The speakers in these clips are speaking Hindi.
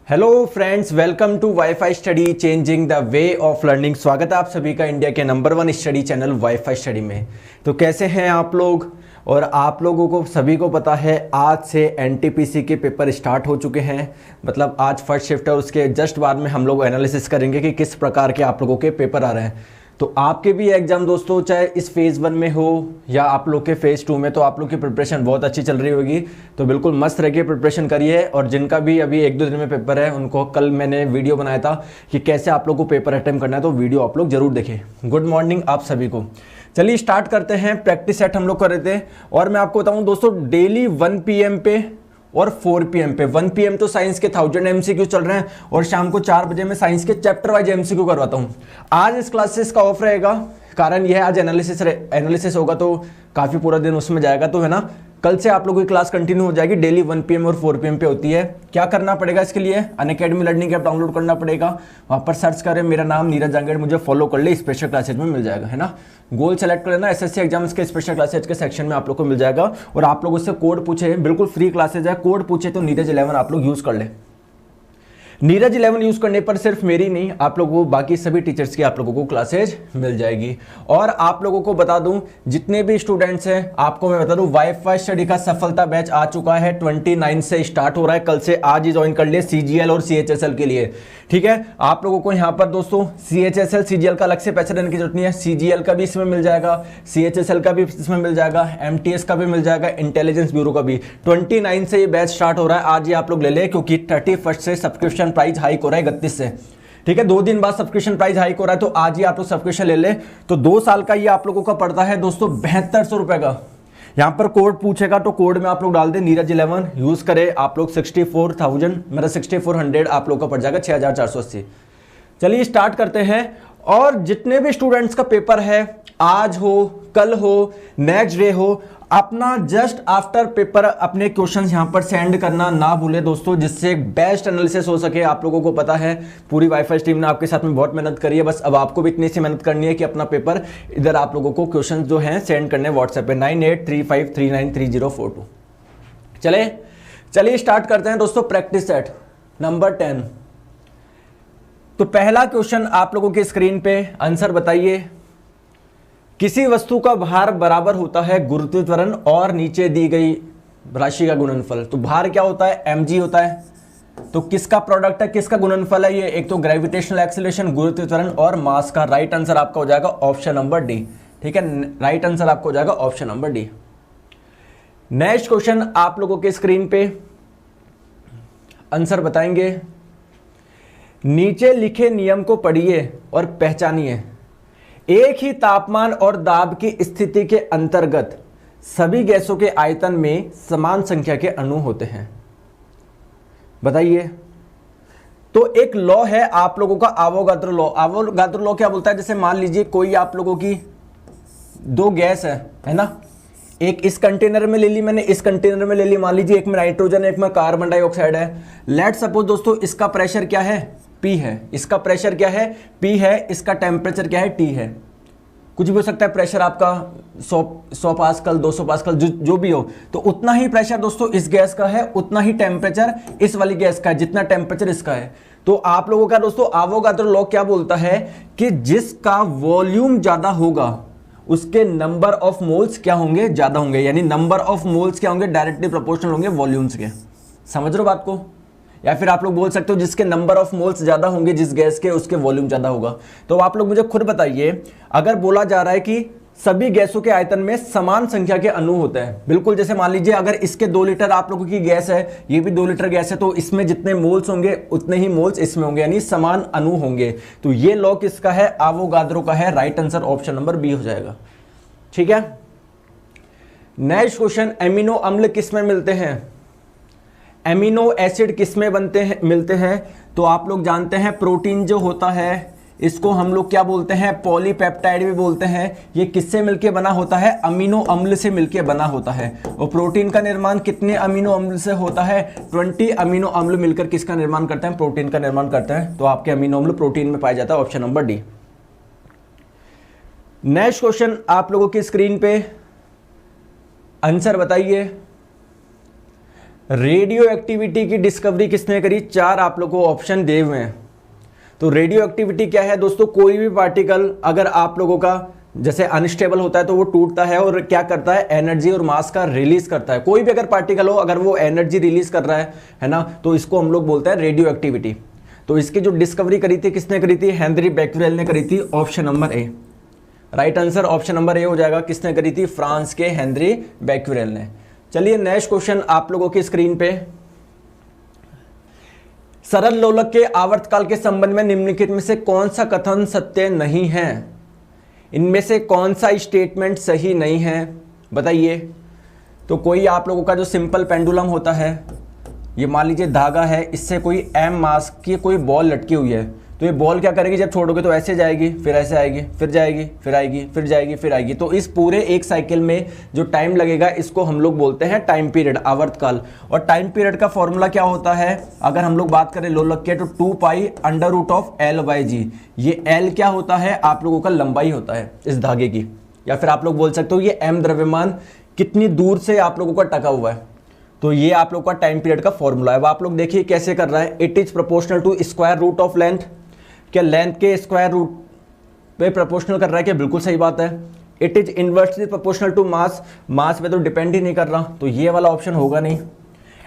Hello friends, welcome to WiFi study changing the way of learning. स्वागत है आप सभी का इंडिया के number 1 study channel WiFi study में। तो कैसे हैं आप लोग? और आप लोगों को सभी को पता है आज से एनटीपीसी के पेपर स्टार्ट हो चुके हैं। मतलब आज फर्स्ट शिफ्ट है, उसके जस्ट बाद में हम लोग एनालिसिस करेंगे कि किस प्रकार के आप लोगों के पेपर आ रहे हैं। तो आपके भी एग्जाम दोस्तों, चाहे इस फेज़ 1 में हो या आप लोग के फेज़ 2 में, तो आप लोग की प्रिपरेशन बहुत अच्छी चल रही होगी। तो बिल्कुल मस्त रह के प्रिपरेशन करिए। और जिनका भी अभी 1-2 दिन में पेपर है, उनको कल मैंने वीडियो बनाया था कि कैसे आप लोग को पेपर अटेम्प्ट करना है, तो वीडियो आप लोग जरूर देखें। गुड मॉर्निंग आप सभी को। चलिए स्टार्ट करते हैं। प्रैक्टिस सेट हम लोग कर रहे थे और मैं आपको बताऊं दोस्तों, डेली 1 PM पे और 4 PM पे। 1 PM तो साइंस के 1000 MCQ चल रहे हैं और शाम को 4 बजे मैं साइंस के चैप्टर वाइज MCQ करवाता हूं। आज इस क्लासेस का ऑफ रहेगा, कारण यह आज एनालिसिस होगा तो काफ़ी पूरा दिन उसमें जाएगा। तो है ना, कल से आप लोगों की क्लास कंटिन्यू हो जाएगी। डेली 1 PM और 4 PM पे होती है। क्या करना पड़ेगा इसके लिए? अनअकैडमी लर्निंग ऐप डाउनलोड करना पड़ेगा। वहाँ पर सर्च करें मेरा नाम नीरज जांगड़, मुझे फॉलो कर ले, स्पेशल क्लासेज में मिल जाएगा, है ना। गोल सेलेक्ट कर लेना, एसएससी एग्जाम्स के स्पेशल क्लासेज के सेक्शन में आप लोग को मिल जाएगा। और आप लोग उससे कोड पूछे, बिल्कुल फ्री क्लासेज है, कोड पूछे तो नीरज 11 आप लोग यूज़ कर ले। नीरज 11 यूज करने पर सिर्फ मेरी नहीं, आप लोगों को बाकी सभी टीचर्स की आप लोगों को क्लासेज मिल जाएगी। और आप लोगों को बता दूं, जितने भी स्टूडेंट्स हैं आपको मैं बता दूं, वाईफाई स्टडी का सफलता बैच आ चुका है। 29 से स्टार्ट हो रहा है, कल से आज ही ज्वाइन कर लिए CGL और CHSL के लिए। ठीक है, आप लोगों को यहाँ पर दोस्तों CHSL CGL का अलग से पैसे देने की जरूरत नहीं है। CGL का भी इसमें मिल जाएगा, CHSL का भी इसमें मिल जाएगा, MTS का भी मिल जाएगा, इंटेलिजेंस ब्यूरो का भी। 29 से ये बैच स्टार्ट हो रहा है, आज ही आप लोग ले ले, क्योंकि 31 से सब्सक्रिप्शन प्राइस हाइक हो रहा है 31 से। ठीक है, 2 दिन बाद सब्सक्रिप्शन प्राइस हाइक हो रहा है, तो आज ही आप लोग सब्सक्रिप्शन ले ले। तो 2 साल का ये आप लोगों का पड़ता है दोस्तों 7200 रुपए का। यहां पर कोड पूछेगा तो कोड में आप लोग डाल दें नीरज 11, यूज करें आप लोग 64,000, मेरा 6400 आप लोग का पड़ जाएगा 6480। चलिए स्टार्ट करते हैं। और जितने भी स्टूडेंट्स का पेपर है, आज हो, कल हो, नेक्स्ट डे हो, अपना जस्ट आफ्टर पेपर अपने क्वेश्चंस यहां पर सेंड करना ना भूले दोस्तों, जिससे बेस्ट एनालिसिस हो सके। आप लोगों को पता है पूरी वाईफाई टीम ने आपके साथ में बहुत मेहनत करी है, बस अब आपको भी इतनी सी मेहनत करनी है कि अपना पेपर इधर आप लोगों को क्वेश्चंस जो हैं सेंड करने व्हाट्सएप पे 9835393042। चलिए स्टार्ट करते हैं दोस्तों। Practice set number 10। तो पहला क्वेश्चन आप लोगों की स्क्रीन पे, आंसर बताइए। किसी वस्तु का भार बराबर होता है गुरुत्व त्वरण और नीचे दी गई राशि का गुणनफल। तो भार क्या होता है? mg होता है। तो किसका प्रोडक्ट है, किसका गुणनफल है ये? एक तो ग्रेविटेशनल एक्सीलरेशन, गुरुत्व त्वरण और मास का। राइट आंसर आपका हो जाएगा ऑप्शन नंबर डी। ठीक है, राइट आंसर आपका हो जाएगा option number D. Next question आप लोगों के स्क्रीन पे, आंसर बताएंगे। नीचे लिखे नियम को पढ़िए और पहचानिए। एक ही तापमान और दाब की स्थिति के अंतर्गत सभी गैसों के आयतन में समान संख्या के अणु होते हैं। बताइए। तो एक लॉ है आप लोगों का, अवोगाद्रो लॉ। अवोगाद्रो लॉ क्या बोलता है? जैसे मान लीजिए कोई आप लोगों की 2 गैस है ना, एक इस कंटेनर में ले ली मैंने, इस कंटेनर में ले ली। मान लीजिए एक में नाइट्रोजन है, एक में कार्बन डाइऑक्साइड है। लेट सपोज दोस्तों इसका प्रेशर क्या है? P है। इसका प्रेशर क्या है? P है। इसका टेम्परेचर क्या है? T है। कुछ भी हो सकता है प्रेशर आपका 100 पास्कल, 200 पास्कल, जो भी हो। तो उतना ही प्रेशर दोस्तों इस गैस का है, उतना ही टेम्परेचर इस वाली गैस का है, जितना टेम्परेचर इसका है। तो आप लोगों का दोस्तों अवोगाद्रो लॉ क्या बोलता है कि जिसका वॉल्यूम ज्यादा होगा उसके नंबर ऑफ मोल्स क्या होंगे? ज्यादा होंगे। यानी नंबर ऑफ मोल्स क्या होंगे? डायरेक्टली प्रोपोर्शनल होंगे वॉल्यूम्स के। समझ रहे हो बात को? या फिर आप लोग बोल सकते हो जिसके नंबर ऑफ मोल्स ज्यादा होंगे जिस गैस के, उसके वॉल्यूम ज्यादा होगा। तो आप लोग मुझे खुद बताइए, अगर बोला जा रहा है कि सभी गैसों के आयतन में समान संख्या के अणु होते हैं, बिल्कुल जैसे मान लीजिए अगर इसके 2 लीटर आप लोगों की गैस है, ये भी 2 लीटर गैस है, तो इसमें जितने मोल्स होंगे उतने ही मोल्स इसमें होंगे, यानी समान अणु होंगे। तो ये लॉ किसका है? अवोगाद्रो का है। Right answer option number B हो जाएगा। ठीक है, नेक्स्ट क्वेश्चन। एमिनो अम्ल किस में मिलते हैं? एमिनो एसिड किस में मिलते हैं? तो आप लोग जानते हैं प्रोटीन जो होता है इसको हम लोग क्या बोलते हैं? पॉलीपेप्टाइड भी बोलते हैं। ये किससे मिलके बना होता है? अमीनो अम्ल से मिलके बना होता है। और प्रोटीन का निर्माण कितने अमीनो अम्ल से होता है? 20 अमीनो अम्ल मिलकर किसका निर्माण करते हैं? प्रोटीन का निर्माण करते हैं। तो आपके अमीनो अम्ल प्रोटीन में पाया जाता है, option number D. Next question आप लोगों की स्क्रीन पे, आंसर बताइए। रेडियो एक्टिविटी की डिस्कवरी किसने करी? 4 आप लोगों को ऑप्शन दिए हुए हैं। तो रेडियो एक्टिविटी क्या है दोस्तों? कोई भी पार्टिकल अगर आप लोगों का जैसे अनस्टेबल होता है तो वो टूटता है और क्या करता है? एनर्जी और मास का रिलीज करता है। कोई भी अगर पार्टिकल हो, अगर वो एनर्जी रिलीज कर रहा है ना, तो इसको हम लोग बोलते हैं रेडियो एक्टिविटी। तो इसकी जो डिस्कवरी करी थी किसने करी थी? हेनरी बैक्यूरेल ने करी थी। ऑप्शन नंबर ए, राइट आंसर ऑप्शन नंबर ए हो जाएगा। किसने करी थी? फ्रांस के हेनरी बैक्यूरेल ने। चलिए नेक्स्ट क्वेश्चन आप लोगों की स्क्रीन पे। सरल लोलक के आवर्तकाल के संबंध में निम्नलिखित में से कौन सा कथन सत्य नहीं है? इनमें से कौन सा स्टेटमेंट सही नहीं है बताइए। तो कोई आप लोगों का जो सिंपल पेंडुलम होता है, ये मान लीजिए धागा है, इससे कोई m मास की कोई बॉल लटकी हुई है, तो ये बॉल क्या करेगी? जब छोड़ोगे तो ऐसे जाएगी, फिर ऐसे आएगी, फिर जाएगी, फिर आएगी, फिर जाएगी, फिर आएगी। तो इस पूरे एक साइकिल में जो टाइम लगेगा इसको हम लोग बोलते हैं टाइम पीरियड, आवर्तकाल। और टाइम पीरियड का फॉर्मूला क्या होता है? अगर हम लोग बात करें लोलक के, तो 2π√L/g। ये L क्या होता है? आप लोगों का लंबाई होता है इस धागे की, या फिर आप लोग बोल सकते हो ये m द्रव्यमान कितनी दूर से आप लोगों का टका हुआ है। तो ये आप लोग का टाइम पीरियड का फॉर्मूला है। अब आप लोग देखिए कैसे कर रहा है। It is proportional to square root of length. क्या लेंथ के स्क्वायर रूट पे प्रोपोर्शनल कर रहा है? क्या बिल्कुल सही बात है। It is inversely proportional to mass. Mass पे तो डिपेंड ही नहीं कर रहा, तो ये वाला ऑप्शन होगा नहीं।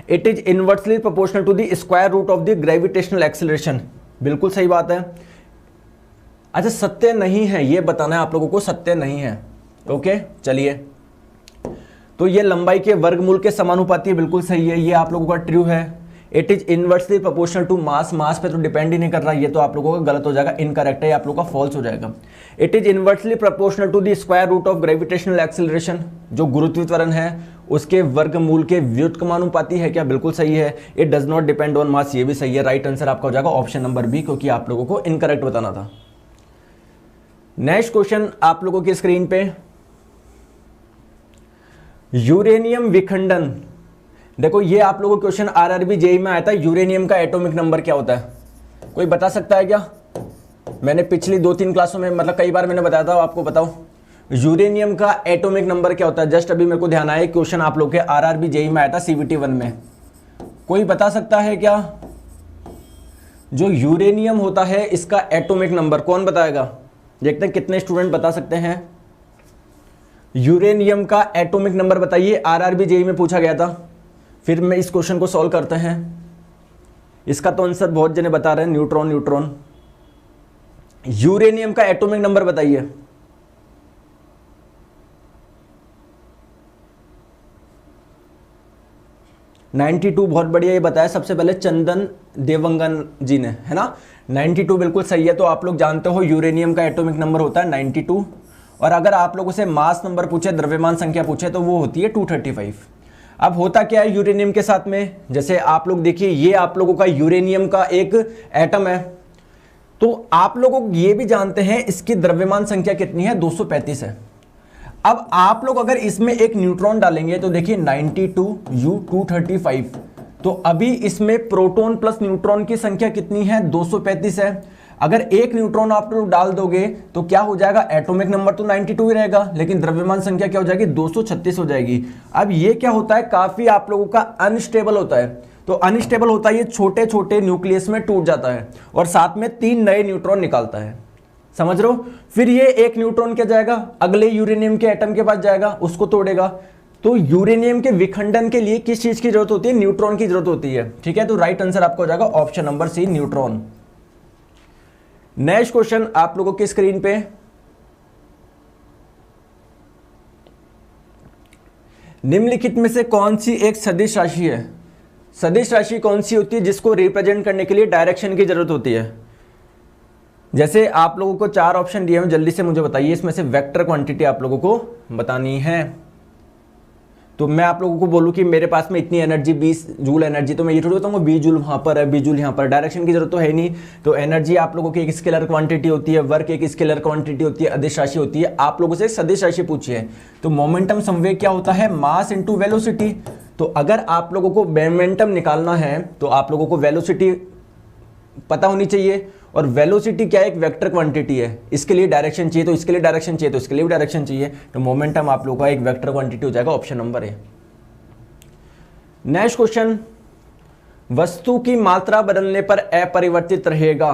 It is inversely proportional to the square root of the gravitational acceleration. बिल्कुल सही बात है। अच्छा सत्य नहीं है, ये बताना है आप लोगों को, सत्य नहीं है। ओके चलिए, तो ये लंबाई के वर्गमूल के समानुपाती है, बिल्कुल सही है, ये आप लोगों का ट्रू है। It is inversely proportional to mass. Mass पे तो डिपेंड ही नहीं कर रहा, ये तो आप लोगों का गलत हो जाएगा, इनकरेक्ट है, आप लोगों का फॉल्स हो जाएगा। It is inversely proportional to the square root of gravitational acceleration. जो गुरुत्वीय त्वरण है उसके वर्गमूल के व्युत्क्रमानुपाती है। क्या बिल्कुल सही है। It does not depend on मास, ये भी सही है। राइट आंसर आपका हो जाएगा ऑप्शन नंबर बी, क्योंकि आप लोगों को इनकरेक्ट बताना था। नेक्स्ट क्वेश्चन आप लोगों की स्क्रीन पे, यूरेनियम विखंडन। देखो ये आप लोगों को क्वेश्चन आरआरबी जेईई में आया था। यूरेनियम का एटॉमिक नंबर क्या होता है? कोई बता सकता है क्या? मैंने पिछली 2-3 क्लासों में मतलब कई बार मैंने बताया था, आपको बताओ यूरेनियम का एटॉमिक नंबर क्या होता है? जस्ट अभी मेरे को ध्यान आया, क्वेश्चन आप लोग के आरआरबी जेईई में आया था CVT 1 में। कोई बता सकता है क्या? जो यूरेनियम होता है इसका एटॉमिक नंबर कौन बताएगा? देखते हैं कितने स्टूडेंट बता सकते हैं। यूरेनियम का एटॉमिक नंबर बताइए, आरआरबी जेईई में पूछा गया था। फिर मैं इस क्वेश्चन को सॉल्व करते हैं। इसका तो आंसर बहुत जने बता रहे हैं, न्यूट्रॉन। न्यूट्रॉन यूरेनियम का एटॉमिक नंबर बताइए। (92) बहुत बढ़िया, ये बताया सबसे पहले चंदन देवंगन जी ने, है ना। 92 बिल्कुल सही है। तो आप लोग जानते हो यूरेनियम का एटॉमिक नंबर होता है 92। और अगर आप लोगों से मास नंबर पूछे, द्रव्यमान संख्या पूछे, तो वो होती है 235। अब होता क्या है यूरेनियम के साथ में, जैसे आप लोग देखिए ये आप लोगों का यूरेनियम का एक एटम है, तो आप लोग ये भी जानते हैं इसकी द्रव्यमान संख्या कितनी है? 235 है। अब आप लोग अगर इसमें एक न्यूट्रॉन डालेंगे तो देखिए 92U235, तो अभी इसमें प्रोटॉन प्लस न्यूट्रॉन की संख्या कितनी है? 235 है। अगर एक न्यूट्रॉन आप लोग डाल दोगे तो क्या हो जाएगा? एटॉमिक नंबर तो 92 ही रहेगा, लेकिन द्रव्यमान संख्या क्या हो जाएगी? 236 हो जाएगी। अब ये क्या होता है, काफी आप लोगों का अनस्टेबल होता है। तो अनस्टेबल होता है, ये छोटे छोटे न्यूक्लियस में टूट जाता है और साथ में 3 नए न्यूट्रॉन निकालता है, समझ रहे हो। फिर ये एक न्यूट्रॉन क्या जाएगा? अगले यूरेनियम के एटम के पास जाएगा, उसको तोड़ेगा। तो यूरेनियम के विखंडन के लिए किस चीज की जरूरत होती है? न्यूट्रॉन की जरूरत होती है, ठीक है। तो राइट आंसर आपका हो जाएगा option number C, neutron. Next question आप लोगों की स्क्रीन पे, निम्नलिखित में से कौन सी एक सदिश राशि है? सदिश राशि कौन सी होती है जिसको रिप्रेजेंट करने के लिए डायरेक्शन की जरूरत होती है? जैसे आप लोगों को 4 ऑप्शन दिए हैं, जल्दी से मुझे बताइए इसमें से वेक्टर क्वांटिटी आप लोगों को बतानी है। तो मैं आप लोगों को बोलूं कि मेरे पास में इतनी एनर्जी 20 जूल एनर्जी, तो मैं ये थोड़ी बताऊंगा 20 जूल वहां पर है, 20 जूल यहाँ पर। डायरेक्शन की जरूरत तो है नहीं। तो एनर्जी आप लोगों की एक स्केलर क्वांटिटी होती है, वर्क एक स्केलर क्वांटिटी होती है, अदिश राशि होती है। आप लोगों से सदिश राशि पूछी है। तो मोमेंटम संवेग क्या होता है? Mass into velocity. तो अगर आप लोगों को मोमेंटम निकालना है तो आप लोगों को वेलोसिटी पता होनी चाहिए, और वेलोसिटी क्या है? एक वेक्टर क्वांटिटी है। इसके लिए डायरेक्शन चाहिए, तो इसके लिए डायरेक्शन चाहिए, तो इसके लिए भी डायरेक्शन चाहिए। तो मोमेंटम आप लोगों का एक वेक्टर क्वांटिटी हो जाएगा, option number A. Next question, वस्तु की मात्रा बदलने पर अपरिवर्तित रहेगा।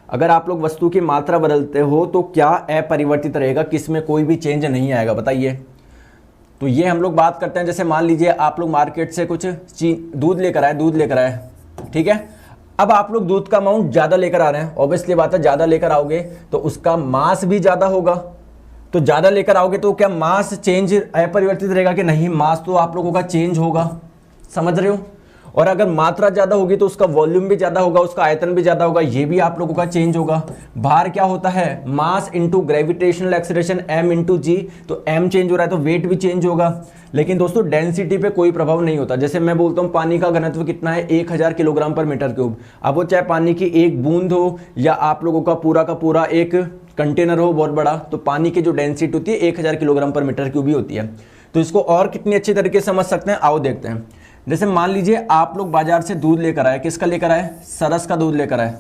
अगर आप लोग वस्तु की मात्रा बदलते हो तो क्या अपरिवर्तित रहेगा, किसमें कोई भी चेंज नहीं आएगा, बताइए। तो ये हम लोग बात करते हैं, जैसे मान लीजिए आप लोग मार्केट से कुछ दूध लेकर आए, ठीक है। अब आप लोग दूध का अमाउंट ज़्यादा लेकर आ रहे हैं, ऑब्वियसली बात है, ज़्यादा लेकर आओगे तो उसका मास भी ज़्यादा होगा। तो ज़्यादा लेकर आओगे तो क्या मास चेंज अपरिवर्तित रहेगा कि नहीं, मास तो आप लोगों का चेंज होगा, समझ रहे हो। और अगर मात्रा ज़्यादा होगी तो उसका वॉल्यूम भी ज़्यादा होगा, उसका आयतन भी ज़्यादा होगा, ये भी आप लोगों का चेंज होगा। भार क्या होता है, mass into gravitational acceleration m into g, तो m चेंज हो रहा है तो वेट भी चेंज होगा। लेकिन दोस्तों डेंसिटी पे कोई प्रभाव नहीं होता। जैसे मैं बोलता हूँ पानी का घनत्व कितना है, 1000 किलोग्राम पर मीटर क्यूब। अब वो चाहे पानी की एक बूंद हो या आप लोगों का पूरा एक कंटेनर हो बहुत बड़ा, तो पानी की जो डेंसिटी होती है 1000 किलोग्राम पर मीटर क्यूब ही होती है। तो इसको और कितनी अच्छी तरीके से समझ सकते हैं, आओ देखते हैं। जैसे मान लीजिए आप लोग बाजार से दूध लेकर आए, किसका लेकर आए, सरस का दूध लेकर आए।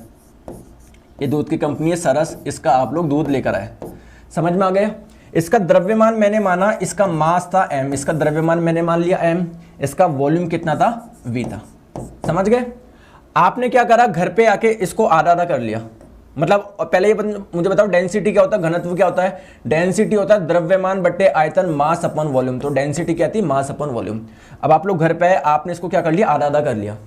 ये दूध की कंपनी है सरस, इसका आप लोग दूध लेकर आए, समझ में आ गया। इसका द्रव्यमान मैंने माना, इसका मास था m, इसका द्रव्यमान मैंने मान लिया m, इसका वॉल्यूम कितना था, v था, समझ गए। आपने क्या करा, घर पे आके इसको आधा आधा कर लिया। मतलब पहले ये मुझे बताओ डेंसिटी क्या होता है, घनत्व क्या होता है। डेंसिटी होता है द्रव्यमान बट्टे आयतन, मास अपन वॉल्यूम। तो डेंसिटी क्या थी, मास अपन वॉल्यूम। अब आप लोग घर पे आए, आपने इसको क्या कर लिया, आधा आधा कर लिया।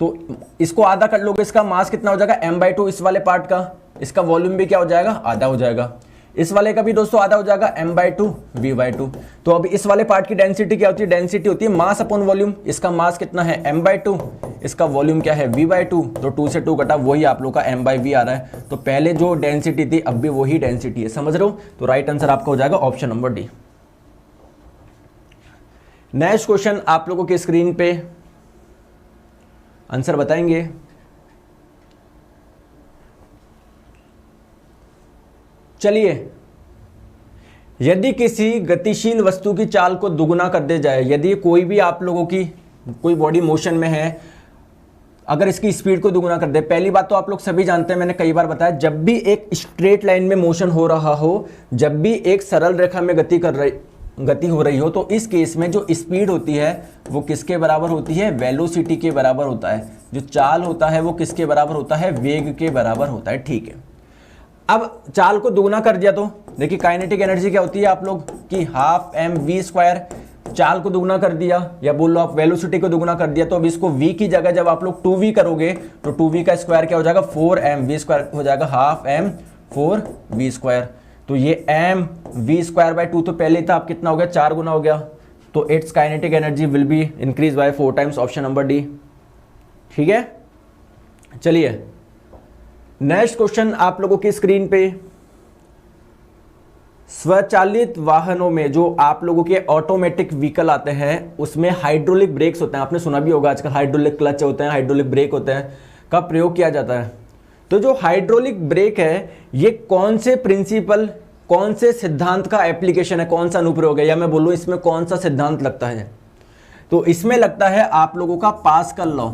तो इसको आधा कर लोगे, इसका मास कितना हो जाएगा, m/2 इस वाले पार्ट का, इसका वॉल्यूम भी क्या हो जाएगा, आधा हो जाएगा। इस वाले का भी दोस्तों आधा हो जाएगा, m/2 v/2। तो अब इस वाले पार्ट की डेंसिटी क्या होती है, डेंसिटी होती है मास अपॉन वॉल्यूम। इसका मास कितना है, m/2, इसका वॉल्यूम क्या है, v/2। तो 2 से 2 कटा, वही आप लोग का m/v आ रहा है। तो पहले जो डेंसिटी थी अब भी वही डेंसिटी है, समझ रहे हो। तो राइट आंसर आपका हो जाएगा option number D. Next question आप लोगों की स्क्रीन पे आंसर बताएंगे। चलिए, यदि किसी गतिशील वस्तु की चाल को दुगुना कर दे जाए, यदि कोई भी आप लोगों की कोई बॉडी मोशन में है, अगर इसकी स्पीड को दुगुना कर दे। पहली बात तो आप लोग सभी जानते हैं, मैंने कई बार बताया, जब भी एक स्ट्रेट लाइन में मोशन हो रहा हो, जब भी एक सरल रेखा में गति हो रही हो, तो इस केस में जो स्पीड होती है वो किसके बराबर होती है, वेलोसिटी के बराबर होता है। जो चाल होता है वो किसके बराबर होता है, वेग के बराबर होता है, ठीक है। अब चाल को दुगुना कर दिया तो देखिए काइनेटिक एनर्जी क्या होती है आप लोग की, हाफ mv²। चाल को दुगुना कर दिया, या बोल लो आप वेलोसिटी को दुगुना कर दिया। तो अब इसको v की जगह जब आप लोग 2v करोगे तो 2v का स्क्वायर क्या हो जाएगा, 4mv² हो जाएगा, हाफ m 4v²। तो ये mv²/2 तो पहले था, अब कितना हो गया, 4 गुना हो गया। तो it's kinetic energy will be increase by 4 times, option number D, ठीक है। चलिए नेक्स्ट क्वेश्चन आप लोगों की स्क्रीन पे, स्वचालित वाहनों में जो आप लोगों के ऑटोमेटिक व्हीकल आते हैं उसमें हाइड्रोलिक ब्रेक्स होते हैं, आपने सुना भी होगा आजकल हाइड्रोलिक क्लच होते हैं, हाइड्रोलिक ब्रेक होते हैं, का प्रयोग किया जाता है। तो जो हाइड्रोलिक ब्रेक है ये कौन से प्रिंसिपल, कौन से सिद्धांत का एप्लीकेशन है, कौन सा अनुप्रयोग है, या मैं बोलूँ इसमें कौन सा सिद्धांत लगता है। तो इसमें लगता है आप लोगों का पास्कल लॉ,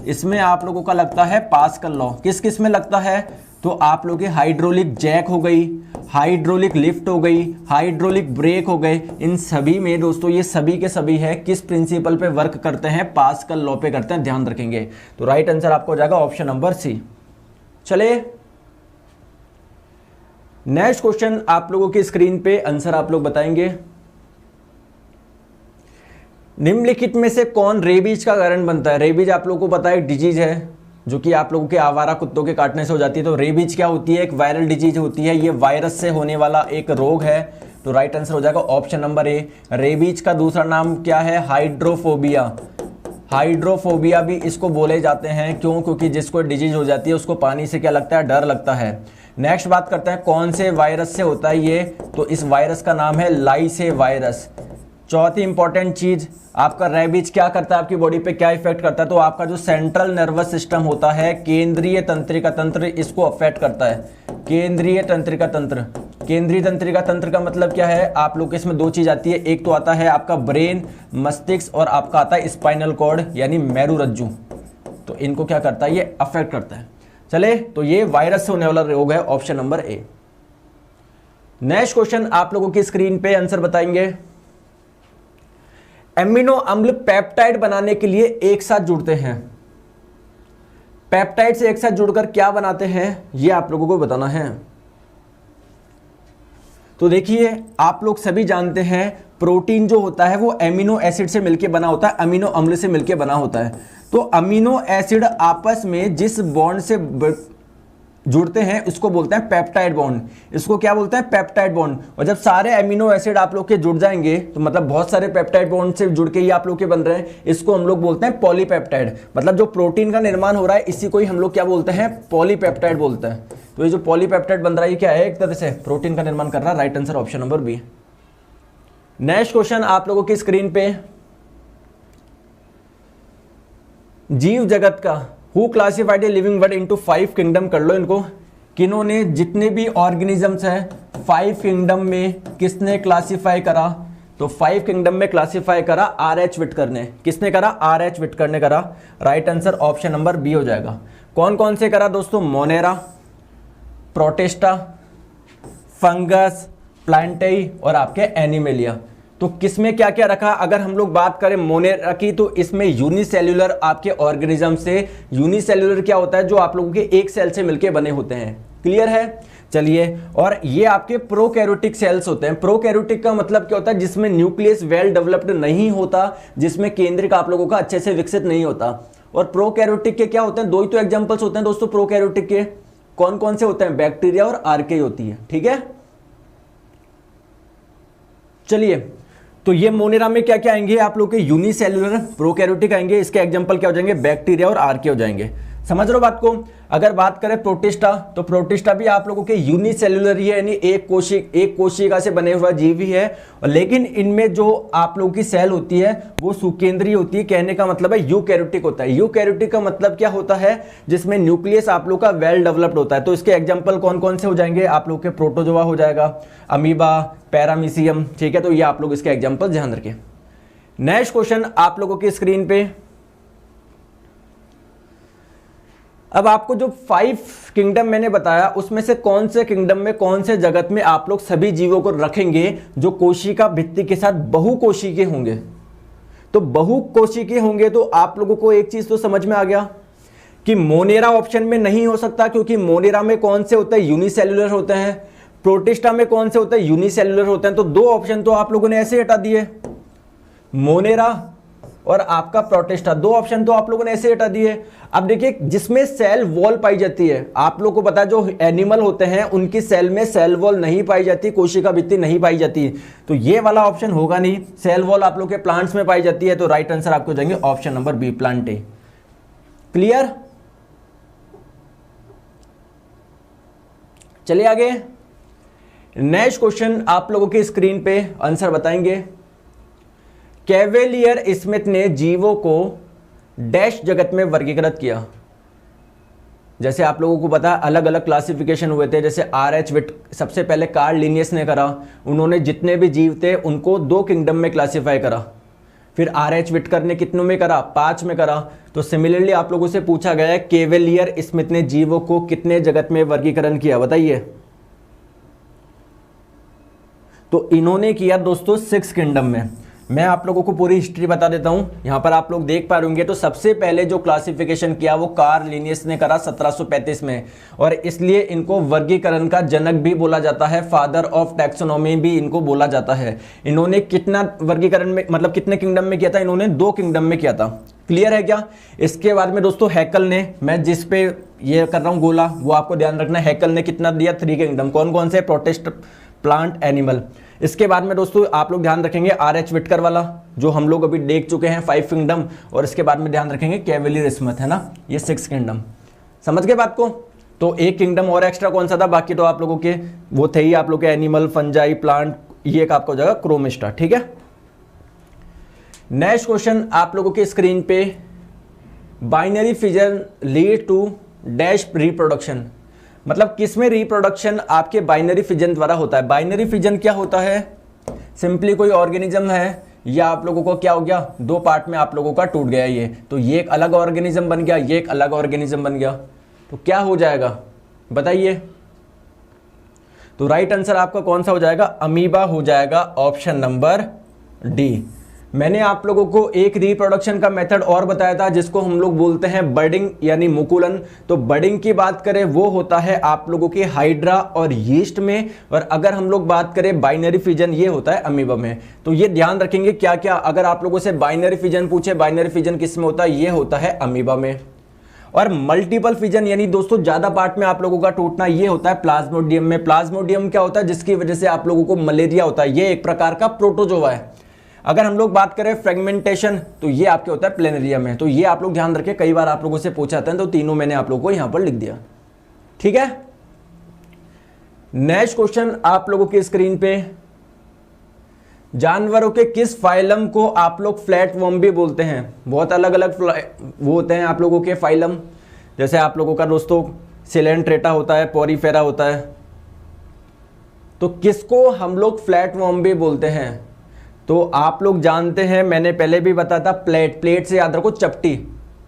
इसमें आप लोगों का लगता है पास्कल लॉ। किस किस में लगता है, तो आप लोगों की हाइड्रोलिक जैक हो गई, हाइड्रोलिक लिफ्ट हो गई, हाइड्रोलिक ब्रेक हो गए, इन सभी में दोस्तों ये सभी के सभी है किस प्रिंसिपल पे वर्क करते हैं, पास्कल लॉ पे करते हैं, ध्यान रखेंगे। तो राइट आंसर आपको हो जाएगा ऑप्शन नंबर सी। चले नेक्स्ट क्वेश्चन आप लोगों की स्क्रीन पे आंसर आप लोग बताएंगे। निम्नलिखित में से कौन रेबीज का कारण बनता है। रेबीज आप लोगों को पता है डिजीज है जो कि आप लोगों के आवारा कुत्तों के काटने से हो जाती है। तो रेबीज क्या होती है, एक वायरल डिजीज होती है, ये वायरस से होने वाला एक रोग है। तो राइट आंसर हो जाएगा ऑप्शन नंबर ए। रेबीज का दूसरा नाम क्या है, हाइड्रोफोबिया। हाइड्रोफोबिया भी इसको बोले जाते हैं, क्यों, क्योंकि जिसको डिजीज हो जाती है उसको पानी से क्या लगता है, डर लगता है। नेक्स्ट बात करते हैं कौन से वायरस से होता है ये, तो इस वायरस का नाम है लाइसे वायरस। चौथी इंपॉर्टेंट चीज, आपका रेबीज क्या करता है, आपकी बॉडी पे क्या इफेक्ट करता है, तो आपका जो सेंट्रल नर्वस सिस्टम होता है, केंद्रीय तंत्रिका तंत्र, इसको अफेक्ट करता है। केंद्रीय तंत्रिका तंत्र, केंद्रीय तंत्रिका तंत्र का मतलब क्या है, आप लोग इसमें दो चीज आती है, एक तो आता है आपका ब्रेन, मस्तिष्क, और आपका आता है स्पाइनल कॉर्ड यानी मेरुरज्जु। तो इनको क्या करता है, ये अफेक्ट करता है। चले, तो ये वायरस से होने वाला रोग है, option number A. Next question आप लोगों की स्क्रीन पे आंसर बताएंगे। एमिनो अम्ल पेप्टाइड बनाने के लिए एक साथ जुड़ते हैं। पेप्टाइड से एक साथ जुड़कर क्या बनाते हैं ये आप लोगों को बताना है। तो देखिए आप लोग सभी जानते हैं प्रोटीन जो होता है वो एमिनो एसिड से मिलकर बना होता है, अमीनो अम्ल से मिलकर बना होता है। तो अमीनो एसिड आपस में जिस बॉन्ड से जुड़ते हैं उसको बोलते हैं पेप्टाइड बॉन्ड। इसको क्या बोलते हैं? Peptide bond. और जब सारे एमिनो एसिड आप लोग के जुड़ जाएंगे तो मतलब बहुत सारे पेप्टाइड बॉन्ड से जुड़ के ही आप लोग के बन रहे हैं, इसको हम लोग बोलते हैं पॉलीपेप्टाइड। मतलब जो प्रोटीन का निर्माण हो रहा है इसी को ही हम लोग क्या बोलते हैं? पॉलीपेप्टाइड बोलते हैं। तो ये जो पॉलीपेप्टाइड बन रहा है ये क्या है? एक तरह से प्रोटीन का निर्माण कर रहा है। Right answer option number B. Next question आप लोगों की स्क्रीन पे, जीव जगत का who classified a living world into 5 kingdom, कर लो इनको। किन्होंने जितने भी ऑर्गेनिजम्स हैं 5 किंगडम में किसने क्लासिफाई करा? तो 5 किंगडम में क्लासिफाई करा आर.एच. विटकर ने। किसने करा? आर.एच. विटकर ने करा। Right answer option number B हो जाएगा। कौन कौन से करा दोस्तों? मोनेरा, प्रोटिस्टा, फंगस, प्लांटेई और आपके एनिमेलिया। तो किसमें क्या क्या रखा? अगर हम लोग बात करें मोनेरा की तो इसमें यूनिसेल्युलर आपके ऑर्गेनिज्म से, यूनिसेल्युलर क्या होता है? जो आप लोगों के एक सेल से मिलके बने होते हैं। क्लियर है? चलिए, और ये आपके प्रोकैरियोटिक सेल्स होते हैं। प्रोकैरियोटिक का मतलब क्या होता है? जिसमें न्यूक्लियस वेल डेवलप्ड नहीं होता, जिसमें केंद्रक आप लोगों का अच्छे से विकसित नहीं होता। और प्रोकैरियोटिक के क्या होते हैं? दो ही तो एग्जांपल्स होते हैं दोस्तों प्रोकैरियोटिक के। कौन कौन से होते हैं? बैक्टीरिया और आर्के होती है। ठीक है, चलिए, तो ये मोनेरा में क्या क्या आएंगे? आप लोग के यूनिसेल्युलर प्रोकैरियोटिक आएंगे। इसके एग्जांपल क्या हो जाएंगे? बैक्टीरिया और आर्के हो जाएंगे। समझ रहे हो बात को? अगर बात करें प्रोटिस्टा, तो प्रोटिस्टा भी आप लोगों के यूनिसेल्युलर ही है, यानी एक कोशिका से बने हुआ जीव ही है। और लेकिन इनमें जो आप लोगों की सेल होती है वो सुकेंद्रीय होती है। कहने का मतलब है यूकैरियोटिक होता है। यूकैरियोटिक का मतलब क्या होता है? जिसमें न्यूक्लियस आप लोग का वेल डेवलप्ड होता है। तो इसके एग्जाम्पल कौन कौन से हो जाएंगे? आप लोग के प्रोटोजोआ हो जाएगा, अमीबा, पैरामीशियम। ठीक है, तो ये आप लोग इसके एग्जाम्पल ध्यान रखें। नेक्स्ट क्वेश्चन आप लोगों की स्क्रीन पे, अब आपको जो 5 किंगडम मैंने बताया उसमें से कौन से किंगडम में, कौन से जगत में आप लोग सभी जीवों को रखेंगे जो कोशिका भित्ति के साथ बहुकोशिकीय होंगे? तो बहुकोशिकीय होंगे तो आप लोगों को एक चीज तो समझ में आ गया कि मोनेरा ऑप्शन में नहीं हो सकता, क्योंकि मोनेरा में कौन से होते हैं? यूनिसेल्युलर होते हैं। प्रोटिस्टा में कौन से होते हैं? यूनिसेल्युलर होते हैं। तो दो ऑप्शन तो आप लोगों ने ऐसे हटा दिए, मोनेरा और आपका प्रोटिस्टा। दो ऑप्शन तो आप लोगों ने ऐसे हटा दिए। अब देखिए, जिसमें सेल वॉल पाई जाती है, आप लोगों को पता है जो एनिमल होते हैं उनकी सेल में सेल वॉल नहीं पाई जाती, कोशिका भित्ति नहीं पाई जाती, तो ये वाला ऑप्शन होगा नहीं। सेल वॉल आप लोग के प्लांट्स में पाई जाती है। तो राइट आंसर आपको जाएंगे option number B, Plantae. Clear? चलिए आगे। नेक्स्ट क्वेश्चन आप लोगों की स्क्रीन पे आंसर बताएंगे। कैवेलियर स्मिथ ने जीवों को डैश जगत में वर्गीकृत किया। जैसे आप लोगों को पता है अलग अलग क्लासिफिकेशन हुए थे। जैसे आर.एच. विट सबसे पहले कार्ल लिनियस ने करा। उन्होंने जितने भी जीव थे उनको 2 किंगडम में क्लासिफाई करा। फिर आर.एच. विटकर ने कितनों में करा? 5 में करा। तो सिमिलरली आप लोगों से पूछा गया है कैवेलियर स्मिथ ने जीवों को कितने जगत में वर्गीकरण किया? बताइए। तो इन्होंने किया दोस्तों 6 किंगडम में। मैं आप लोगों को पूरी हिस्ट्री बता देता हूं। यहां पर आप लोग देख पा रहे होंगे। तो सबसे पहले जो क्लासिफिकेशन किया वो कार्ल लिनियस ने करा 1735 में, और इसलिए इनको वर्गीकरण का जनक भी बोला जाता है, फादर ऑफ टैक्सोनॉमी भी इनको बोला जाता है। इन्होंने कितना वर्गीकरण में, मतलब कितने किंगडम में किया था? इन्होंने 2 किंगडम में किया था। क्लियर है क्या? इसके बाद में दोस्तों हैकल ने, मैं जिस पे ये कर रहा हूँ गोला वो आपको ध्यान रखना, हैकल ने कितना दिया? 3 किंगडम। कौन कौन से? Protist, plant, animal. इसके बाद में दोस्तों आप लोग ध्यान रखेंगे आर.एच. विटकर वाला जो हम लोग अभी देख चुके हैं 5 किंगडम, और इसके बाद में ध्यान रखेंगे कैवेलियर स्मिथ, है ना, ये 6 किंगडम। समझ गए बात को? तो एक किंगडम और एक्स्ट्रा कौन सा था? बाकी तो आप लोगों के वो थे ही, आप लोग के एनिमल, फंजाई, प्लांट, ये एक आपका हो जाएगा क्रोमिस्टा। ठीक है। नेक्स्ट क्वेश्चन आप लोगों के स्क्रीन पे, binary fission lead to dash reproduction, मतलब किसमें रिप्रोडक्शन आपके बाइनरी फिजन द्वारा होता है? बाइनरी फिजन क्या होता है? सिंपली कोई ऑर्गेनिज्म है, या आप लोगों को क्या हो गया, 2 पार्ट में आप लोगों का टूट गया ये, तो ये एक अलग ऑर्गेनिज्म बन गया, ये एक अलग ऑर्गेनिज्म बन गया, तो क्या हो जाएगा बताइए? तो राइट आंसर आपका कौन सा हो जाएगा? अमीबा हो जाएगा, ऑप्शन नंबर डी। मैंने आप लोगों को एक रिप्रोडक्शन का मेथड और बताया था जिसको हम लोग बोलते हैं बर्डिंग यानी मुकुलन। तो बर्डिंग की बात करें वो होता है आप लोगों के हाइड्रा और यीस्ट में, और अगर हम लोग बात करें बाइनरी फिजन ये होता है अमीबा में। तो ये ध्यान रखेंगे क्या क्या, अगर आप लोगों से बाइनरी फिजन पूछे, बाइनरी फिजन किस में होता है, ये होता है अमीबा में। और मल्टीपल फिजन यानी दोस्तों ज्यादा पार्ट में आप लोगों का टूटना ये होता है प्लाज्मोडियम में। प्लाज्मोडियम क्या होता है, जिसकी वजह से आप लोगों को मलेरिया होता है, ये एक प्रकार का प्रोटोजोआ है। अगर हम लोग बात करें फ्रेगमेंटेशन तो ये आपके होता है प्लेनेरिया में। तो ये आप लोग ध्यान रखें, कई बार आप लोगों से पूछा जाता है, तो तीनों मैंने आप लोगों को यहां पर लिख दिया, ठीक है। नेक्स्ट क्वेश्चन आप लोगों की स्क्रीन पे, जानवरों के किस फाइलम को आप लोग फ्लैटवर्म भी बोलते हैं? बहुत अलग अलग वो होते हैं आप लोगों के फाइलम, जैसे आप लोगों का दोस्तों सिलेंट्रेटा होता है, पोरीफेरा होता है। तो किसको हम लोग फ्लैटवर्म भी बोलते हैं? तो आप लोग जानते हैं, मैंने पहले भी बताया था, प्लेट से याद रखो, चपटी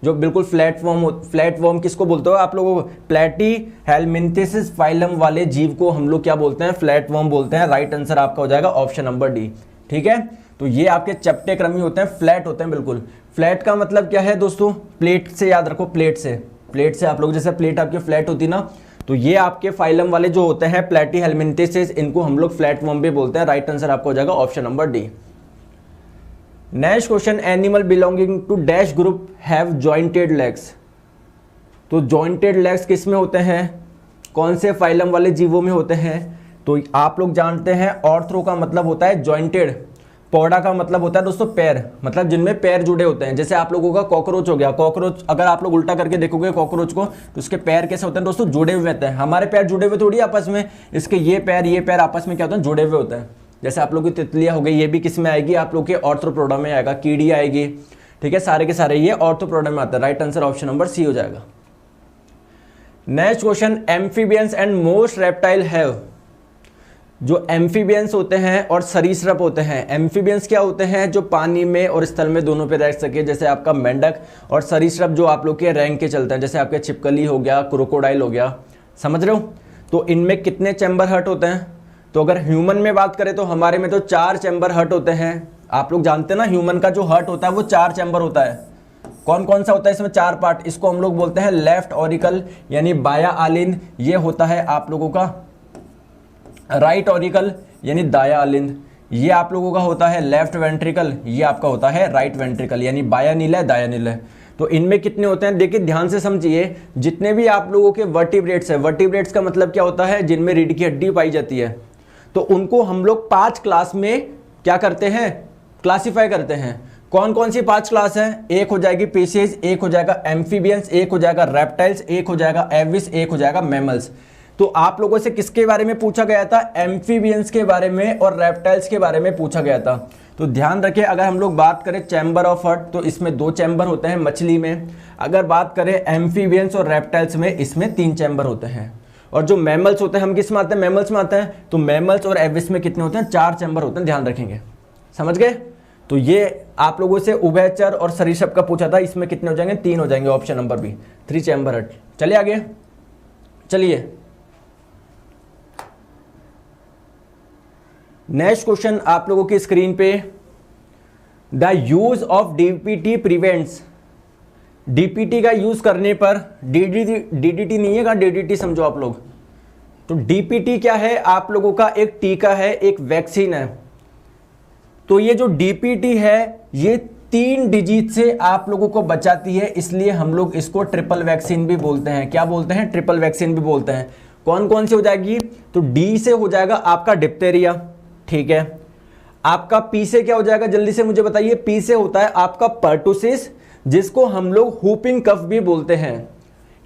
जो बिल्कुल फ्लैटवर्म किसको बोलते हो आप लोगों को? प्लेटी हेलमिंथेसिस फाइलम वाले जीव को हम लोग क्या बोलते हैं? फ्लैटवर्म बोलते हैं। राइट आंसर आपका हो जाएगा ऑप्शन नंबर डी, ठीक है। तो ये आपके चपटे क्रमी होते हैं, फ्लैट होते हैं बिल्कुल। फ्लैट का मतलब क्या है दोस्तों? प्लेट से याद रखो, प्लेट से आप लोग, जैसे प्लेट आपकी फ्लैट होती ना, तो ये आपके फाइलम वाले जो होते हैं प्लेटी हेलमिंथेसिस, इनको हम लोग फ्लैटवर्म भी बोलते हैं। राइट आंसर आपको हो जाएगा option number D. Next question, animal belonging to dash group have jointed legs. तो जॉइंटेड लेग्स किस में होते हैं, कौन से फाइलम वाले जीवों में होते हैं? तो आप लोग जानते हैं ऑर्थ्रो का मतलब होता है जॉइंटेड, पौडा का मतलब होता है दोस्तों पैर, मतलब जिनमें पैर जुड़े होते हैं। जैसे आप लोगों का कॉकरोच हो गया, कॉकरोच अगर आप लोग उल्टा करके देखोगे कॉकरोच को, तो उसके पैर कैसे होते हैं दोस्तों? जुड़े हुए होते हैं। हमारे पैर जुड़े हुए थोड़ी आपस में, इसके ये पैर आपस में क्या होते हैं? जुड़े हुए होते हैं। जैसे आप लोग की तितलियां हो गई, ये भी किस में आएगी? आप लोग के ऑर्थ्रोपोडा में आएगा। कीड़ी आएगी, ठीक है, सारे के सारे ये ऑर्थ्रोपोडा में आता है। Right answer option number C हो जाएगा। Next question, amphibians and most reptile have. जो एम्फीबियंस होते हैं और सरीसृप होते हैं, एम्फीबियंस क्या होते हैं? जो पानी में और स्थल में दोनों पे रह सके, जैसे आपका मेंढक, और सरीसृप जो आप लोग के रैंक के चलते हैं, जैसे आपके छिपकली हो गया, क्रोकोडाइल हो गया, समझ रहे हो। तो इनमें कितने चैम्बर हर्ट होते हैं? तो अगर ह्यूमन में बात करें तो हमारे में तो 4 चैम्बर हर्ट होते हैं। आप लोग जानते हैं ना, ह्यूमन का जो हर्ट होता है वो 4 चैम्बर होता है। कौन कौन सा होता है इसमें? 4 पार्ट। इसको हम लोग बोलते हैं लेफ्ट ऑरिकल यानी बाया आलिंद, ये होता है आप लोगों का राइट ऑरिकल यानी दाया आलिंद, ये आप लोगों का होता है लेफ्ट वेंट्रिकल, ये आपका होता है राइट वेंट्रिकल, यानी बाया नीला दाया नीला। तो इनमें कितने होते हैं? देखिए ध्यान से समझिए, जितने भी आप लोगों के वर्टिब्रेट्स है, वर्टिब्रेट्स का मतलब क्या होता है? जिनमें रीढ़ की हड्डी पाई जाती है, तो उनको हम लोग 5 क्लास में क्या करते हैं? क्लासिफाई करते हैं। कौन कौन सी 5 क्लास है? एक हो जाएगी पीसीज, एक हो जाएगा एम्फीबियंस, एक हो जाएगा रेप्टाइल्स, एक हो जाएगा एविस, एक हो जाएगा मैमल्स। तो आप लोगों से किसके बारे में पूछा गया था? एम्फीबियंस के बारे में और रेप्टाइल्स के बारे में पूछा गया था। तो ध्यान रखें, अगर हम लोग बात करें चैम्बर ऑफ हर्ट तो इसमें 2 चैम्बर होते हैं मछली में। अगर बात करें एम्फीबियंस और रेप्टाइल्स में, इसमें 3 चैम्बर होते हैं। और जो मैमल्स होते हैं, हम किस में आते हैं? मैमल्स में आते हैं। तो मैमल्स और एविस में कितने होते हैं? 4 चैम्बर होते हैं, ध्यान रखेंगे, समझ गए। तो ये आप लोगों से उभयचर और सरीसृप का पूछा था, इसमें कितने हो जाएंगे? 3 हो जाएंगे, option number B, 3 chamber heart. चलिए आगे, चलिए नेक्स्ट क्वेश्चन आप लोगों की स्क्रीन पे, the use of DPT prevents. DPT का यूज करने पर, डीडीटी नहीं है का, डीडीटी समझो आप लोग। तो डीपीटी क्या है? आप लोगों का एक टीका है, एक वैक्सीन है। तो ये जो डीपीटी है ये 3 डिजिट से आप लोगों को बचाती है, इसलिए हम लोग इसको ट्रिपल वैक्सीन भी बोलते हैं। क्या बोलते हैं? ट्रिपल वैक्सीन भी बोलते हैं। कौन कौन सी हो जाएगी? तो डी से हो जाएगा आपका डिप्थेरिया, ठीक है। आपका पी से क्या हो जाएगा? जल्दी से मुझे बताइए। पी से होता है आपका पर्टुसिस, जिसको हम लोग हुपिंग कफ भी बोलते हैं।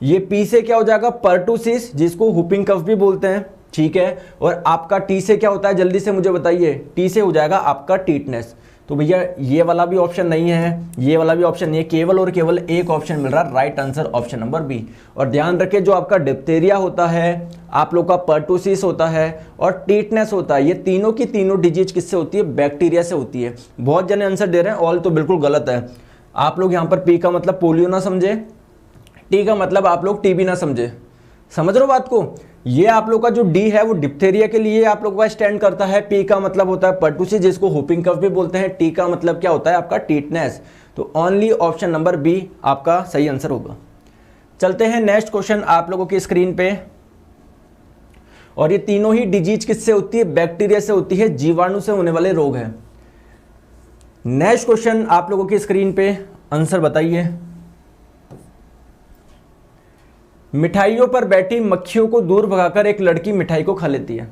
ये पी से क्या हो जाएगा? पर्टुसिस, जिसको हुपिंग कफ भी बोलते हैं, ठीक है। और आपका टी से क्या होता है? जल्दी से मुझे बताइए। टी से हो जाएगा आपका टीटनेस। तो भैया ये वाला भी ऑप्शन नहीं है, ये वाला भी ऑप्शन नहीं है, केवल और केवल एक ऑप्शन मिल रहा है, right answer option number B. और ध्यान रखिए, जो आपका डिप्थेरिया होता है, आप लोग का पर्टुसिस होता है और टीटनेस होता है, ये तीनों की तीनों डिजीज किससे होती है? बैक्टीरिया से होती है। बहुत जने आंसर दे रहे हैं ऑल, तो बिल्कुल गलत है। आप लोग यहाँ पर पी का मतलब पोलियो ना समझे, टी का मतलब आप लोग टीबी ना समझे, समझ रहे हो बात को। ये आप लोग का जो डी है वो डिप्थेरिया के लिए आप लोगों का स्टैंड करता है, पी का मतलब होता है पर्टुसिस जिसको होपिंग कफ भी बोलते हैं, टी का मतलब क्या होता है आपका टीटनेस। तो ओनली ऑप्शन नंबर बी आपका सही आंसर होगा। चलते हैं नेक्स्ट क्वेश्चन आप लोगों की स्क्रीन पे, और ये तीनों ही डिजीज किससे होती है, बैक्टीरिया से होती है, जीवाणु से होने वाले रोग हैं। नेक्स्ट क्वेश्चन आप लोगों की स्क्रीन पे, आंसर बताइए। मिठाइयों पर बैठी मक्खियों को दूर भगाकर एक लड़की मिठाई को खा लेती है।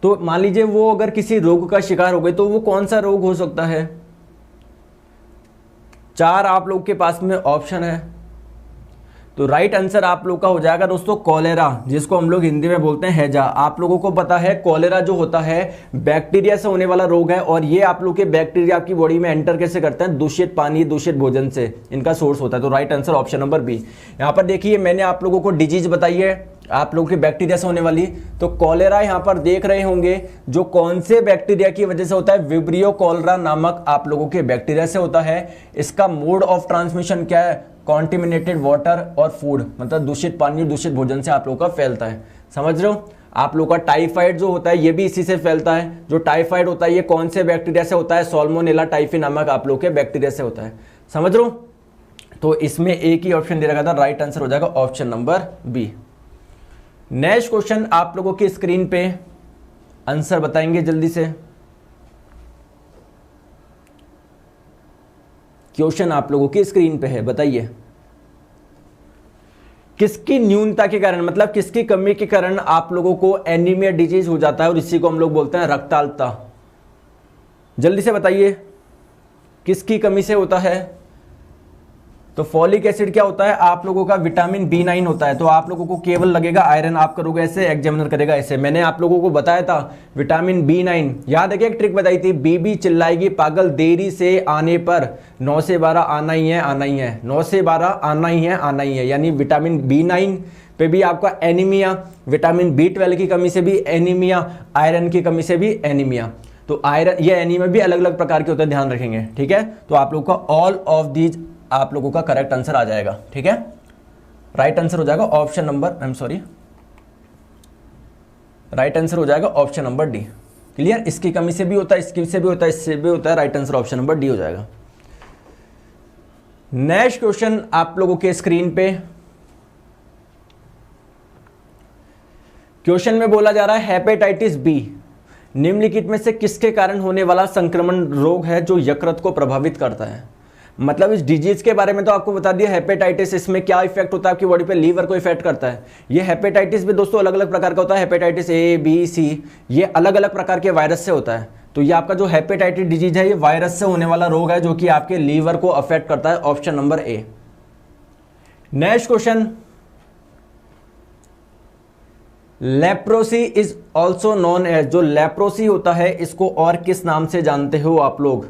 तो मान लीजिए वो अगर किसी रोग का शिकार हो गई तो वो कौन सा रोग हो सकता है। 4 आप लोग के पास में ऑप्शन है। तो राइट आंसर आप लोग का हो जाएगा दोस्तों कॉलेरा, जिसको हम लोग हिंदी में बोलते हैं हैजा। आप लोगों को पता है कॉलेरा जो होता है बैक्टीरिया से होने वाला रोग है, और ये आप लोग के बैक्टीरिया आपकी बॉडी में एंटर कैसे करते हैं, दूषित पानी दूषित भोजन से इनका सोर्स होता है। तो right answer option number B. यहाँ पर देखिए मैंने आप लोगों को डिजीज बताई है आप लोगों के बैक्टीरिया से होने वाली, तो कॉलेरा यहाँ पर देख रहे होंगे जो कौन से बैक्टीरिया की वजह से होता है, विब्रियो कॉलरा नामक आप लोगों के बैक्टीरिया से होता है। इसका मोड ऑफ ट्रांसमिशन क्या है, कॉन्टिमिनेटेड वाटर और फूड, मतलब दूषित पानी दूषित भोजन से आप लोगों का फैलता है। समझ रहे हो। आप लोगों का टाइफाइड जो होता है ये भी इसी से फैलता है। जो टाइफाइड होता है ये कौन से बैक्टीरिया से होता है, सॉल्मोनेला टाइफी नामक आप लोग के बैक्टीरिया से होता है। समझ रहे हो। तो इसमें एक ही ऑप्शन दे रखा था, राइट आंसर हो जाएगा option number B. Next question आप लोगों की स्क्रीन पे, आंसर बताएंगे जल्दी से। क्वेश्चन आप लोगों की स्क्रीन पे है, बताइए किसकी न्यूनता के कारण, मतलब किसकी कमी के कारण आप लोगों को एनीमिया डिजीज हो जाता है, और इसी को हम लोग बोलते हैं रक्ताल्पता। जल्दी से बताइए किसकी कमी से होता है। तो फॉलिक एसिड क्या होता है आप लोगों का, विटामिन B9 होता है। तो आप लोगों को केवल लगेगा आयरन, आप करोगे ऐसे, एग्जामिनर करेगा ऐसे। मैंने आप लोगों को बताया था विटामिन B9, याद है क्या, एक ट्रिक बताई थी, बीबी चिल्लाएगी पागल देरी से आने पर, 9 से 12 आना ही है आना ही है, 9 से 12 आना ही है आना ही है। यानी विटामिन B9 पे भी आपका एनीमिया, विटामिन B12 की कमी से भी एनीमिया, आयरन की कमी से भी एनीमिया। तो आयरन, ये एनीमिया भी अलग अलग प्रकार के होते हैं, ध्यान रखेंगे, ठीक है। तो आप लोग का ऑल ऑफ दीज आप लोगों का करेक्ट आंसर आ जाएगा, ठीक है। राइट आंसर हो जाएगा option number, I am sorry, right answer हो जाएगा ऑप्शन नंबर डी। क्लियर। इसकी कमी से भी होता है, इसकी से भी होता है, इससे भी होता है। Right answer option number D हो जाएगा। नेक्स्ट क्वेश्चन आप लोगों के स्क्रीन पे, क्वेश्चन में बोला जा रहा है हेपेटाइटिस बी निम्नलिखित में से किसके कारण होने वाला संक्रमण रोग है जो यकृत को प्रभावित करता है। मतलब इस डिजीज के बारे में तो आपको बता दिया हेपेटाइटिस, इसमें क्या इफेक्ट होता है आपकी बॉडी पे, लीवर को इफेक्ट करता है। ये हेपेटाइटिस भी दोस्तों अलग अलग प्रकार का होता है, हेपेटाइटिस ए बी सी, ये अलग अलग प्रकार के वायरस से होता है। तो ये आपका जो हेपेटाइटिस डिजीज है ये वायरस से होने वाला रोग है जो कि आपके लीवर को अफेक्ट करता है, option number A. Next question, leprosy is also known as, जो लेप्रोसी होता है इसको और किस नाम से जानते हो आप लोग,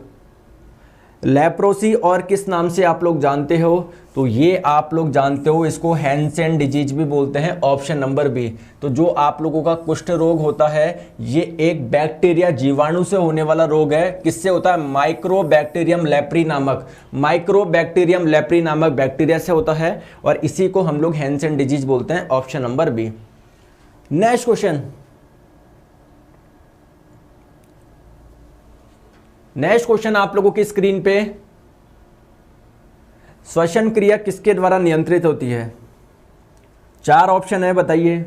लेप्रोसी और किस नाम से आप लोग जानते हो। तो ये आप लोग जानते हो इसको हैंसेन डिजीज भी बोलते हैं, ऑप्शन नंबर बी। तो जो आप लोगों का कुष्ठ रोग होता है ये एक बैक्टीरिया जीवाणु से होने वाला रोग है। किससे होता है, माइक्रोबैक्टीरियम लेप्री नामक, माइक्रोबैक्टीरियम लेप्री नामक बैक्टीरिया से होता है, और इसी को हम लोग हैंसेन डिजीज बोलते हैं, option number B. Next question, next question आप लोगों की स्क्रीन पे, श्वसन क्रिया किसके द्वारा नियंत्रित होती है। 4 ऑप्शन है, बताइए।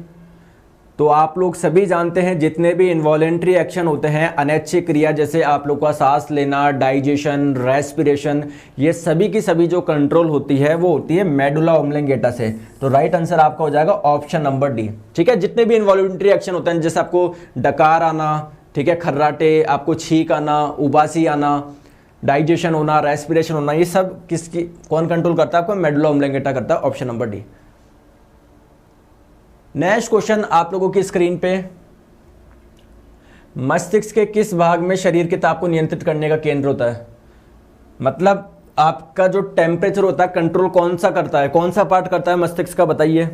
तो आप लोग सभी जानते हैं जितने भी इनवॉलेंट्री एक्शन होते हैं, अनैच्छिक क्रिया, जैसे आप लोग का सांस लेना, डाइजेशन, रेस्पिरेशन, ये सभी की सभी जो कंट्रोल होती है वो होती है मेडुला ओब्लंगेटा से। तो राइट आंसर आपका हो जाएगा ऑप्शन नंबर डी, ठीक है। जितने भी इनवॉलेंट्री एक्शन होते हैं, जैसे आपको डकार आना, ठीक है, खर्राटे, आपको छींक आना, उबासी आना, डाइजेशन होना, रेस्पिरेशन होना, ये सब किसकी कौन कंट्रोल करता है आपको, मेडुला ओब्लंगेटा करता है, option number D. Next question आप लोगों की स्क्रीन पे, मस्तिष्क के किस भाग में शरीर के ताप को नियंत्रित करने का केंद्र होता है। मतलब आपका जो टेम्परेचर होता है कंट्रोल कौन सा करता है, कौन सा पार्ट करता है मस्तिष्क का, बताइए।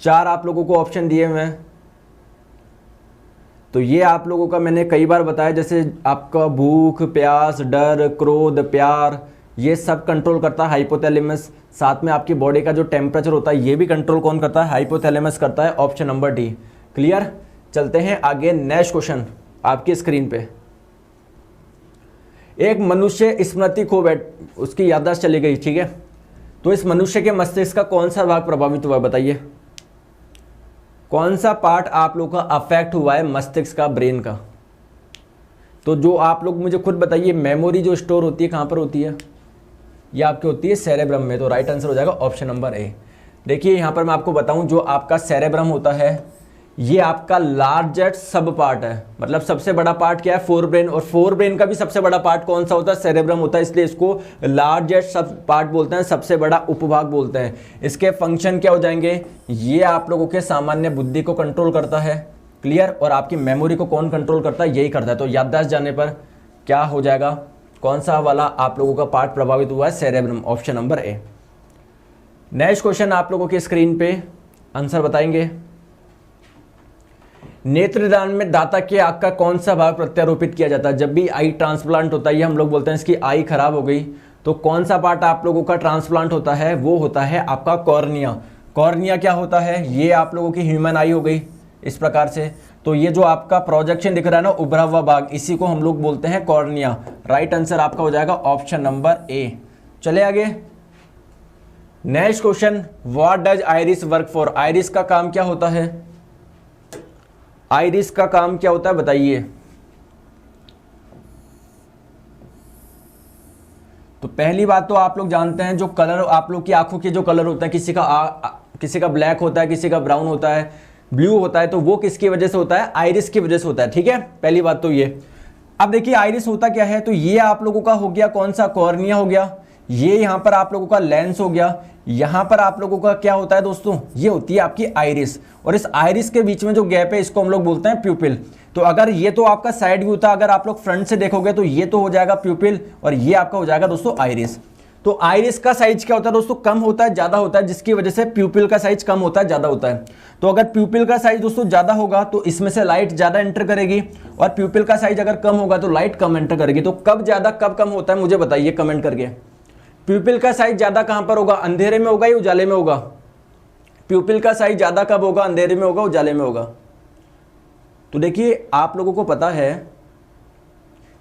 4 आप लोगों को ऑप्शन दिए हुए हैं। तो ये आप लोगों का मैंने कई बार बताया, जैसे आपका भूख, प्यास, डर, क्रोध, प्यार, ये सब कंट्रोल करता है हाइपोथैलेमस। साथ में आपकी बॉडी का जो टेम्परेचर होता है ये भी कंट्रोल कौन करता है, हाइपोथैलेमस करता है। Option number D. क्लियर। चलते हैं आगे, नेक्स्ट क्वेश्चन आपकी स्क्रीन पे। एक मनुष्य स्मृति खो उसकी याददाश्त चली गई, ठीक है, तो इस मनुष्य के मस्तिष्क का कौन सा भाग प्रभावित हुआ है, बताइए कौन सा पार्ट आप लोग का अफेक्ट हुआ है मस्तिष्क का, ब्रेन का। तो जो आप लोग मुझे खुद बताइए, मेमोरी जो स्टोर होती है कहाँ पर होती है, ये आपकी होती है सेरेब्रम में। तो राइट आंसर हो जाएगा ऑप्शन नंबर ए। देखिए यहाँ पर मैं आपको बताऊं, जो आपका सेरेब्रम होता है ये आपका लार्जेस्ट सब पार्ट है, मतलब सबसे बड़ा पार्ट क्या है, फोर ब्रेन। और फोर ब्रेन का भी सबसे बड़ा पार्ट कौन सा होता है, सेरेब्रम होता है, इसलिए इसको लार्जेस्ट सब पार्ट बोलते हैं, सबसे बड़ा उपभाग बोलते हैं। इसके फंक्शन क्या हो जाएंगे, ये आप लोगों के सामान्य बुद्धि को कंट्रोल करता है। क्लियर। और आपकी मेमोरी को कौन कंट्रोल करता है, यही करता है। तो याददाश्त जाने पर क्या हो जाएगा, कौन सा वाला आप लोगों का पार्ट प्रभावित हुआ है, cerebrum. Option number A. Next question आप लोगों की स्क्रीन पे आंसर बताएंगे। नेत्रदान में दाता के आंख का कौन सा भाग प्रत्यारोपित किया जाता है। जब भी आई ट्रांसप्लांट होता है, ये हम लोग बोलते हैं इसकी आई खराब हो गई, तो कौन सा पार्ट आप लोगों का ट्रांसप्लांट होता है, वो होता है आपका कॉर्निया। कॉर्निया क्या होता है, ये आप लोगों की ह्यूमन आई हो गई इस प्रकार से। तो ये जो आपका प्रोजेक्शन दिख रहा है ना, उभरा हुआ भाग, इसी को हम लोग बोलते हैं कॉर्निया। राइट आंसर आपका हो जाएगा ऑप्शन नंबर ए। चले आगे, next question. What does iris work for. Iris का काम क्या होता है, आइरिस का काम क्या होता है बताइए। तो पहली बात तो आप लोग जानते हैं, जो कलर आप लोग की आंखों के जो कलर होता है, किसी का ब्लैक होता है, किसी का ब्राउन होता है, ब्लू होता है, तो वो किसकी वजह से होता है, आइरिस की वजह से होता है। ठीक है, पहली बात तो ये। अब देखिए आइरिस होता क्या है, तो ये आप लोगों का हो गया कौन सा, कॉर्निया हो गया। ये यहां पर आप लोगों का लेंस हो गया। यहां पर आप लोगों का क्या होता है दोस्तों, ये होती है आपकी आइरिस। और इस आइरिस के बीच में जो गैप है, इसको हम लोग बोलते हैं प्यूपिल। तो अगर ये तो आपका साइड व्यू था, अगर आप लोग फ्रंट से देखोगे तो ये तो हो जाएगा प्यूपिल, और ये आपका हो जाएगा दोस्तों आइरिस। तो आइरिस का साइज क्या होता है दोस्तों, कम होता है ज्यादा होता है, जिसकी वजह से प्यूपिल का साइज कम होता है ज्यादा होता है। तो अगर प्यूपिल का साइज दोस्तों ज्यादा होगा तो इसमें से लाइट ज्यादा एंटर करेगी, और प्यूपिल का साइज अगर कम होगा तो लाइट कम एंटर करेगी। तो कब ज्यादा कब कम होता है मुझे बताइए कमेंट करके। प्यूपिल का साइज ज्यादा कहां पर होगा, अंधेरे में होगा या उजाले में होगा। प्यूपिल का साइज ज्यादा कब होगा, अंधेरे में होगा उजाले में होगा। तो देखिए आप लोगों को पता है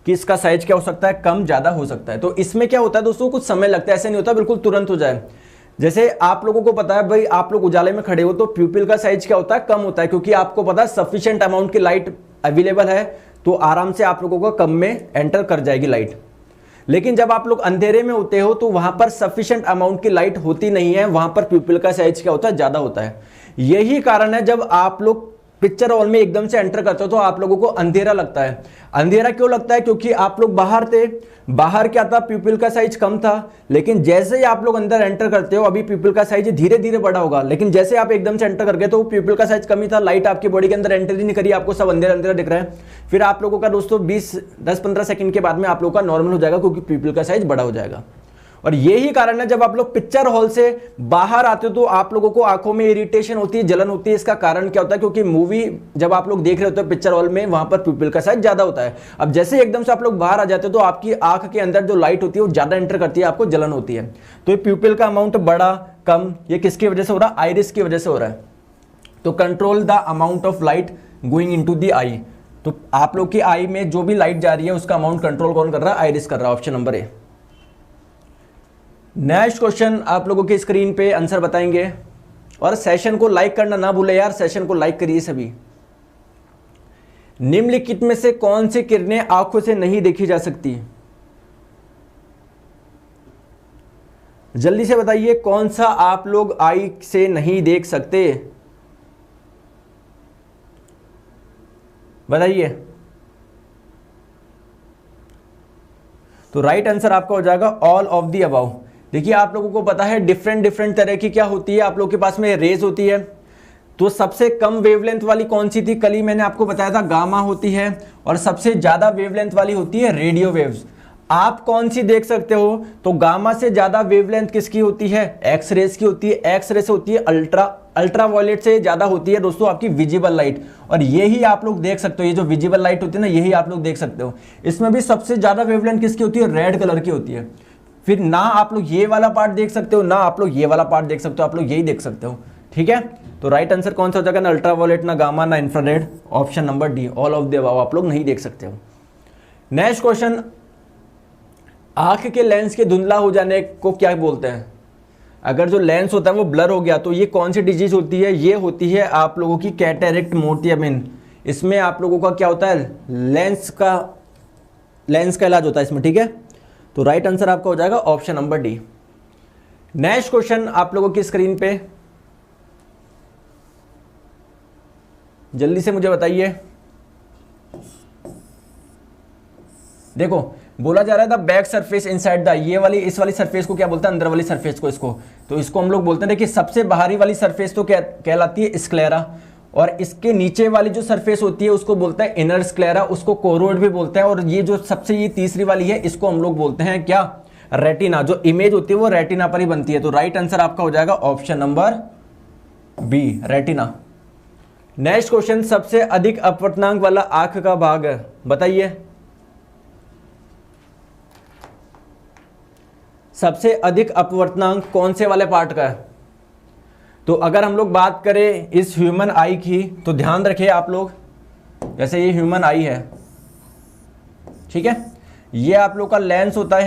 कि इसका साइज क्या हो सकता है, कम ज्यादा हो सकता है। तो इसमें क्या होता है दोस्तों, कुछ समय लगता है, ऐसे नहीं होता बिल्कुल तुरंत हो जाए। जैसे आप लोगों को पता है भाई, आप लोग उजाले में खड़े हो तो प्यूपिल का साइज क्या होता है, कम होता है, क्योंकि आपको पता है सफिशिएंट अमाउंट की लाइट अवेलेबल है, तो आराम से आप लोगों को कम में एंटर कर जाएगी लाइट। लेकिन जब आप लोग अंधेरे में होते हो तो वहां पर सफिशिएंट अमाउंट की लाइट होती नहीं है, वहां पर प्यूपिल का साइज क्या होता है, ज्यादा होता है। यही कारण है जब आप लोग पिक्चर हॉल में एकदम से एंटर करते हो तो आप लोगों को अंधेरा लगता है। अंधेरा क्यों लगता है, क्योंकि आप लोग बाहर थे, बाहर क्या था, प्यूपिल का साइज कम था। लेकिन जैसे ही आप लोग अंदर एंटर करते हो, अभी प्यूपिल का साइज धीरे धीरे बड़ा होगा, लेकिन जैसे आप एकदम से एंटर कर गए तो प्यूपिल का साइज कम ही था, लाइट आपकी बॉडी के अंदर एंटर ही नहीं करी, आपको सब अंधेरा अंधेरा दिख रहा है। फिर आप लोगों का दोस्तों 10-15 सेकंड के बाद में आप लोगों का नॉर्मल हो जाएगा, क्योंकि प्यूपिल का साइज बड़ा हो जाएगा। और यही कारण है जब आप लोग पिक्चर हॉल से बाहर आते हो तो आप लोगों को आंखों में इरिटेशन होती है, जलन होती है। इसका कारण क्या होता है, क्योंकि मूवी जब आप लोग देख रहे होते हो पिक्चर हॉल में, वहां पर प्यूपिल का साइज ज्यादा होता है। अब जैसे एकदम से आप लोग बाहर आ जाते हो तो आपकी आंख के अंदर जो लाइट होती है वो ज्यादा एंटर करती है, आपको जलन होती है। तो ये प्यूपिल का अमाउंट बड़ा कम, ये किसकी वजह से हो रहा है, आइरिस की वजह से हो रहा है। तो control the amount of light going into the eye. तो आप लोग की आई में जो भी लाइट जा रही है उसका अमाउंट कंट्रोल कौन कर रहा है, आइरिस कर रहा है। Option number A. Next question आप लोगों की स्क्रीन पे आंसर बताएंगे, और सेशन को लाइक करना ना भूले यार, सेशन को लाइक करिए सभी। निम्नलिखित में से कौन सी किरणें आंखों से नहीं देखी जा सकती, जल्दी से बताइए कौन सा आप लोग आई से नहीं देख सकते, बताइए। तो राइट आंसर आपका हो जाएगा ऑल ऑफ द अबव। देखिए आप लोगों को पता है डिफरेंट डिफरेंट तरह की क्या होती है, आप लोगों के पास में रेज होती है। तो सबसे कम वेवलेंथ वाली कौन सी थी, कल ही मैंने आपको बताया था गामा होती है, और सबसे ज्यादा वेवलेंथ वाली होती है रेडियो वेव्स। आप कौन सी देख सकते हो, तो गामा से ज्यादा वेवलेंथ किसकी होती है, एक्स रेस की होती है। एक्स रे से होती है अल्ट्रावायलेट से ज्यादा होती है दोस्तों आपकी विजिबल लाइट, और यही आप लोग देख सकते हो, ये जो विजिबल लाइट होती है ना, यही आप लोग देख सकते हो। इसमें भी सबसे ज्यादा वेवलेंथ किसकी होती है, रेड कलर की होती है। फिर ना आप लोग ये वाला पार्ट देख सकते हो, ना आप लोग ये वाला पार्ट देख सकते हो, आप लोग यही देख सकते हो। ठीक है, तो राइट आंसर कौन सा हो जाएगा? ना अल्ट्रावायलेट, ना गामा, ना infrared, option number D, all of the above आप लोग नहीं देख सकते हो। नेक्स्ट क्वेश्चन, आंख के लेंस के धुंधला हो जाने को क्या बोलते हैं? अगर जो लेंस होता है वो ब्लर हो गया तो ये कौन सी डिजीज होती है? ये होती है आप लोगों की कैटरेक्ट मोतियाबिंद। इसमें आप लोगों का क्या होता है? लेंस का इलाज होता है इसमें। ठीक है, तो राइट आंसर आपका हो जाएगा option number D. Next question आप लोगों की स्क्रीन पे, जल्दी से मुझे बताइए। देखो बोला जा रहा है the back surface inside the, ये वाली इस वाली सरफेस को क्या बोलते हैं? अंदर वाली सरफेस को, इसको तो इसको हम लोग बोलते हैं, देखिए सबसे बाहरी वाली सरफेस तो क्या कहलाती है? स्क्लेरा। और इसके नीचे वाली जो सरफेस होती है उसको बोलते हैं इनर स्क्लेरा, उसको कोरोइड भी बोलते हैं। और ये जो सबसे ये तीसरी वाली है इसको हम लोग बोलते हैं क्या? रेटिना। जो इमेज होती है वो रेटिना पर ही बनती है। तो राइट आंसर आपका हो जाएगा option number B, retina. Next question, सबसे अधिक अपवर्तनांक वाला आंख का भाग है, बताइए। सबसे अधिक अपवर्तनांक कौन से वाले पार्ट का है? तो अगर हम लोग बात करें इस ह्यूमन आई की, तो ध्यान रखिए आप लोग, जैसे ये ह्यूमन आई है, ठीक है, ये आप लोग का लेंस होता है,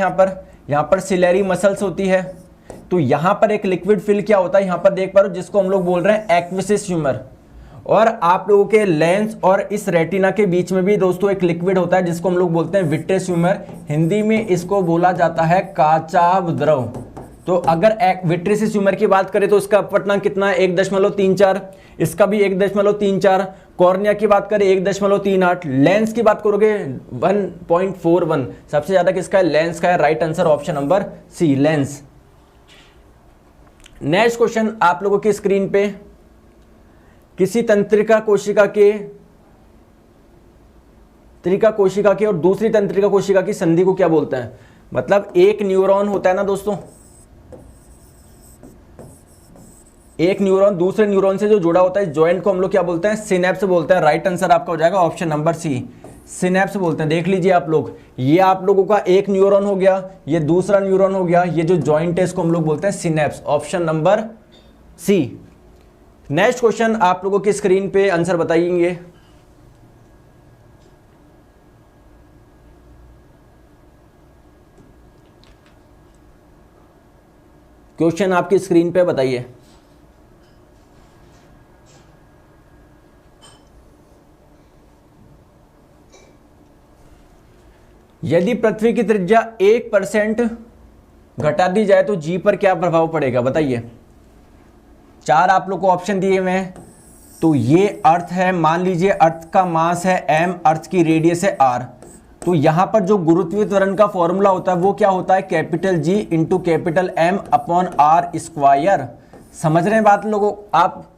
यहाँ पर सिलेरी मसल्स होती है। तो यहाँ पर एक लिक्विड फिल क्या होता है, यहाँ पर देख पा रहे हो, जिसको हम लोग बोल रहे हैं एक्विसिस ह्यूमर। और आप लोगों के लेंस और इस रेटिना के बीच में भी दोस्तों एक लिक्विड होता है जिसको हम लोग बोलते हैं विट्रेस ह्यूमर। हिंदी में इसको बोला जाता है काचाभ द्रव। तो अगर विट्रेस ह्यूमर की बात करें तो इसका अपवर्तनांक कितना है? 1.34। इसका भी 1.34। कॉर्निया की बात करें 1.38। लेंस की बात करोगे 1.41। सबसे ज्यादा किसका है? लेंस का है। Right answer option number C, lens. Next question आप लोगों की स्क्रीन पे, किसी तंत्रिका कोशिका के और दूसरी तंत्रिका कोशिका की संधि को क्या बोलते हैं? मतलब एक न्यूरॉन होता है ना दोस्तों, एक न्यूरॉन दूसरे न्यूरॉन से जो जुड़ा होता है, जॉइंट को हम लोग क्या बोलते हैं? सिनेप्स बोलते हैं। राइट आंसर आपका हो जाएगा ऑप्शन नंबर सी, सिनेप्स बोलते हैं। देख लीजिए आप लोग, ये आप लोगों का एक न्यूरॉन हो गया, ये दूसरा न्यूरॉन हो गया, ये जो जॉइंट है इसको हम लोग बोलते हैं synapse, option number C. Next question आप लोगों की स्क्रीन पे आंसर बताइए। क्वेश्चन आपकी स्क्रीन पे बताइए। यदि पृथ्वी की त्रिज्या 1% घटा दी जाए तो जी पर क्या प्रभाव पड़ेगा? बताइए। 4 आप लोग को ऑप्शन दिए हुए हैं। तो ये अर्थ है, मान लीजिए अर्थ का मास है m, अर्थ की रेडियस है r। तो यहां पर जो गुरुत्वीय त्वरण का फॉर्मूला होता है वो क्या होता है? Capital G into capital M upon R square. समझ रहे हैं बात लोगों आप?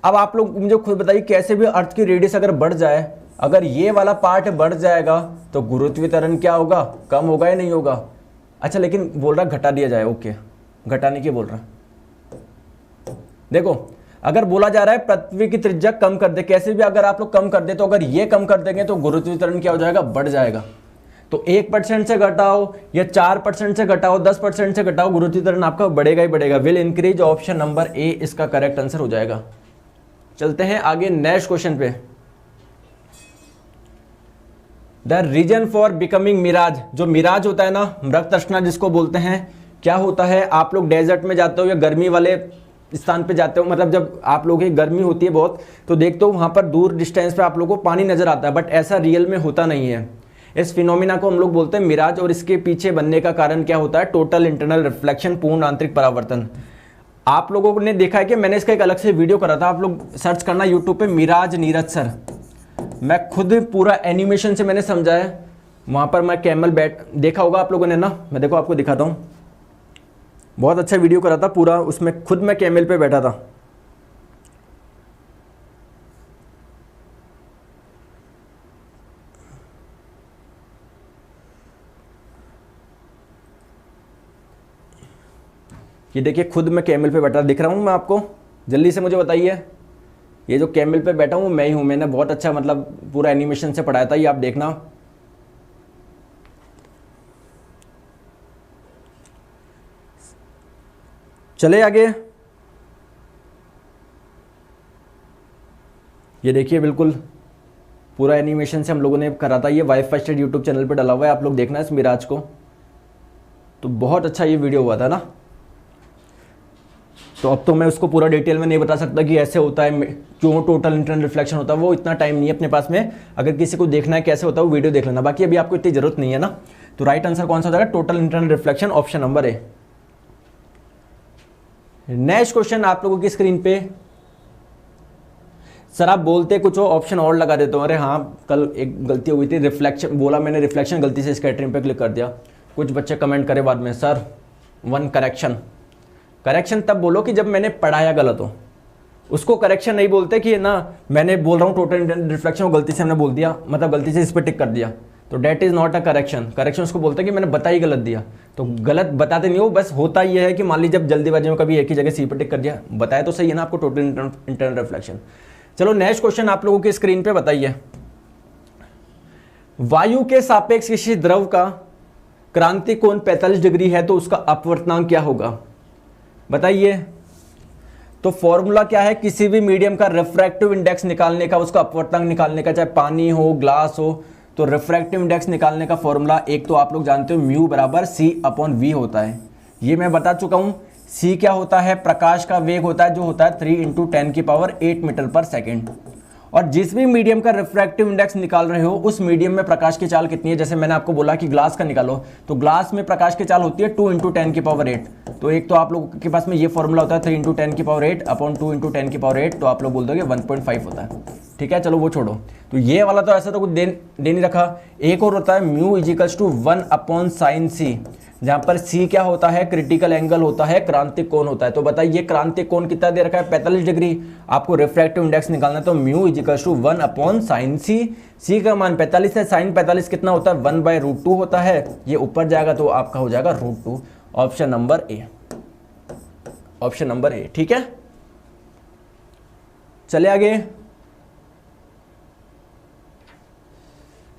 अब आप लोग मुझे खुद बताइए, कैसे भी अर्थ की रेडियस अगर बढ़ जाए, अगर ये वाला पार्ट बढ़ जाएगा तो गुरुत्वीय त्वरण क्या होगा? कम होगा या नहीं होगा? अच्छा, लेकिन बोल रहा घटा दिया जाए, ओके, घटाने की बोल रहा। देखो अगर बोला जा रहा है पृथ्वी की त्रिज्या कम कर दे, कैसे भी अगर आप लोग कम कर दे, तो अगर ये कम कर देंगे तो गुरुत्वीय त्वरण क्या हो जाएगा? बढ़ जाएगा। तो 1% से घटाओ या 4% से घटाओ, 10% से घटाओ, गुरुत्वीय त्वरण आपका बढ़ेगा ही बढ़ेगा। Will increase, option number A इसका करेक्ट आंसर हो जाएगा। चलते हैं आगे नेक्स्ट क्वेश्चन पे। The reason for becoming mirage, जो मिराज होता है ना, मृग तृष्णा जिसको बोलते हैं, क्या होता है? आप लोग डेजर्ट में जाते हो या गर्मी वाले स्थान पे जाते हो, मतलब जब आप लोगों की गर्मी होती है बहुत, तो देखते हो वहां पर दूर डिस्टेंस पे आप लोगों को पानी नजर आता है, बट ऐसा रियल में होता नहीं है। इस फिनोमिना को हम लोग बोलते हैं मिराज। और इसके पीछे बनने का कारण क्या होता है? टोटल इंटरनल रिफ्लेक्शन, पूर्ण आंतरिक परावर्तन। आप लोगों ने देखा है कि मैंने इसका एक अलग से वीडियो करा था, आप लोग सर्च करना यूट्यूब पे, मिराज नीरज सर। मैं खुद पूरा एनिमेशन से मैंने समझाया। वहां पर मैं कैमल बैठ देखा होगा आप लोगों ने ना, मैं देखो आपको दिखाता हूँ, बहुत अच्छा वीडियो करा था पूरा, उसमें खुद मैं कैमल पे बैठा था। ये देखिए खुद मैं कैमल पे बैठा दिख रहा हूँ मैं आपको? जल्दी से मुझे बताइए, ये जो कैमल पे बैठा हूँ मैं ही हूँ। मैंने बहुत अच्छा मतलब पूरा एनिमेशन से पढ़ाया था, ये आप देखना। चले आगे। ये देखिए बिल्कुल पूरा एनिमेशन से हम लोगों ने करा था, ये वाईफाई स्टडी यूट्यूब चैनल पे डला हुआ है, आप लोग देखना इस मिराज को। तो बहुत अच्छा ये वीडियो हुआ था ना। तो अब तो मैं उसको पूरा डिटेल में नहीं बता सकता कि ऐसे होता है, क्यों टोटल इंटरनल रिफ्लेक्शन होता है, वो इतना टाइम नहीं है अपने पास में। अगर किसी को देखना है कैसे होता है वो वीडियो देख लेना, बाकी अभी आपको इतनी जरूरत नहीं है ना। तो राइट आंसर कौन सा हो जाएगा, total internal reflection, option number A. Next question आप लोगों की स्क्रीन पे। सर आप बोलते कुछ हो, ऑप्शन और लगा देता हूँ। अरे हाँ, कल एक गलती हो गई थी, रिफ्लेक्शन बोला मैंने, रिफ्लेक्शन गलती से स्कैटरिंग पे क्लिक कर दिया। कुछ बच्चे कमेंट करे बाद में, सर वन करेक्शन। करेक्शन तब बोलो कि जब मैंने पढ़ाया गलत हो, उसको करेक्शन नहीं बोलते कि ना मैंने बोल रहा हूँ टोटल इंटरनल रिफ्लेक्शन, गलती से हमने बोल दिया, मतलब गलती से इस पर टिक कर दिया, तो that is not a correction. Correction उसको बोलते हैं कि मैंने बता ही गलत दिया। तो गलत बताते नहीं हो, बस होता ही है कि मान लीजिए जब जल्दीबाजी में कभी एक ही जगह सी पर टिक कर दिया, बताया तो सही है ना आपको टोटल इंटरनल रिफ्लेक्शन। चलो नेक्स्ट क्वेश्चन आप लोगों की स्क्रीन पे बताइए। वायु के सापेक्ष किसी द्रव का क्रांतिक कोण 45 डिग्री है तो उसका अपवर्तनांक क्या होगा, बताइए। तो फॉर्मूला क्या है, किसी भी मीडियम का रिफ्रैक्टिव इंडेक्स निकालने का, उसका अपवर्तनांक निकालने का, चाहे पानी हो ग्लास हो, तो रिफ्रैक्टिव इंडेक्स निकालने का फॉर्मूला एक तो आप लोग जानते हो म्यू बराबर C/V होता है, ये मैं बता चुका हूं। C क्या होता है, प्रकाश का वेग होता है जो होता है 3 × 10⁸ मीटर पर सेकेंड। और जिस भी मीडियम का रिफ्रैक्टिव इंडेक्स निकाल रहे हो उस मीडियम में प्रकाश की चाल कितनी है, जैसे मैंने आपको बोला कि ग्लास का निकालो, तो ग्लास में प्रकाश की चाल होती है 2 × 10⁸। तो एक तो आप लोगों के पास में ये फॉर्मूला होता है 3 × 10⁸ अपॉन 2 × 10⁸, तो आप लोग बोल दोगे 1.5 होता है। ठीक है, चलो वो छोड़ो। तो ये वाला तो ऐसा तो कुछ दे नहीं रखा। एक और होता है म्यू = 1/sin⁻C, जहां पर C क्या होता है, क्रिटिकल एंगल होता है, क्रांतिक कोण होता है। तो बताइए क्रांतिक कोण कितना दे रखा है, 45 डिग्री। आपको रिफ्रैक्टिव इंडेक्स निकालना है, तो म्यू = 1/sin⁻C। C का मान 45 है, sin 45 कितना होता है, 1/√2 होता है। ये ऊपर जाएगा तो आपका हो जाएगा √2। ऑप्शन नंबर ए, ऑप्शन नंबर ए। ठीक है, चले आगे।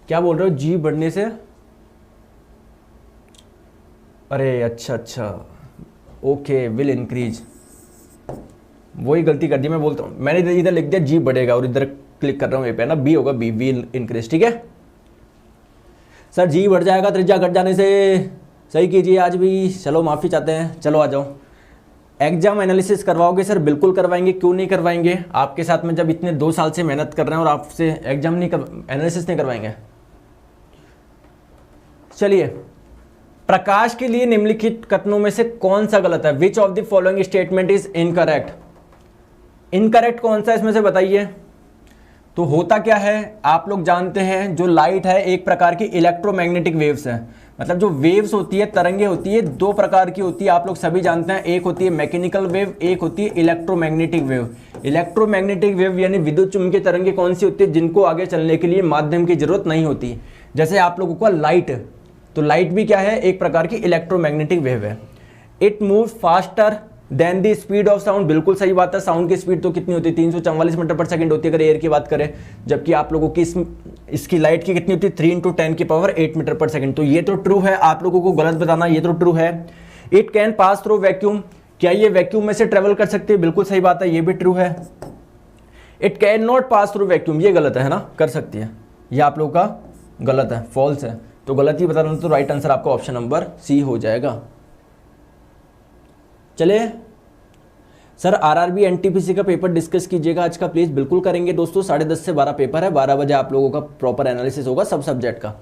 क्या बोल रहे हो, जी बढ़ने से, अरे अच्छा, ओके, विल इंक्रीज, वही गलती कर दी मैं बोलता हूँ, मैंने इधर लिख दिया जी बढ़ेगा और इधर क्लिक कर रहा हूँ, ये पे ना बी होगा, बी विल इंक्रीज। ठीक है सर, जी बढ़ जाएगा त्रिज्या घट जाने से, सही कीजिए आज भी। चलो माफ़ी चाहते हैं, चलो आ जाओ। एग्जाम एनालिसिस करवाओगे सर, बिल्कुल करवाएंगे, क्यों नहीं करवाएंगे। आपके साथ में जब इतने 2 साल से मेहनत कर रहे हैं और आपसे एग्जाम नहीं एनालिसिस नहीं करवाएंगे। चलिए, प्रकाश के लिए निम्नलिखित कथनों में से कौन सा गलत है, which of the following statement is incorrect. Incorrect कौन सा इसमें से बताइए। तो होता क्या है, आप लोग जानते हैं जो लाइट है एक प्रकार की इलेक्ट्रोमैग्नेटिक वेव्स है, मतलब जो वेव्स होती है, तरंगे होती है, 2 प्रकार की होती है, आप लोग सभी जानते हैं। एक होती है मैकेनिकल वेव, एक होती है इलेक्ट्रोमैग्नेटिक वेव। इलेक्ट्रोमैग्नेटिक वेव यानी विद्युत चुंबकीय तरंगे कौन सी होती है, जिनको आगे चलने के लिए माध्यम की जरूरत नहीं होती। जैसे आप लोगों को लाइट, तो लाइट भी क्या है, एक प्रकार की इलेक्ट्रोमैग्नेटिक वेव है। It move faster than the speed of sound, बिल्कुल सही बात है। साउंड की स्पीड तो कितनी होती है, 344 मीटर पर सेकंड होती है अगर एयर की बात करें, जबकि आप लोगों की इसकी लाइट की कितनी होती है, 3 × 10⁸ मीटर पर सेकंड। तो ये तो ट्रू है, आप लोगों को गलत बताना, ये तो ट्रू है। It can pass through vacuum, क्या ये वैक्यूम में से ट्रेवल कर सकती है, बिल्कुल सही बात है, ये भी ट्रू है। It can not pass through vacuum, ये गलत है ना, कर सकती है, ये आप लोगों का गलत है, फॉल्स है। तो गलत ही बता रहा हूं, तो राइट आंसर आपका ऑप्शन नंबर सी हो जाएगा। चलिए सर, आरआरबी एनटीपीसी का पेपर डिस्कस कीजिएगा आज का, प्लीज। बिल्कुल करेंगे दोस्तों, 10:30 से 12 पेपर है, 12 बजे आप लोगों का प्रॉपर एनालिसिस होगा सब सब्जेक्ट का।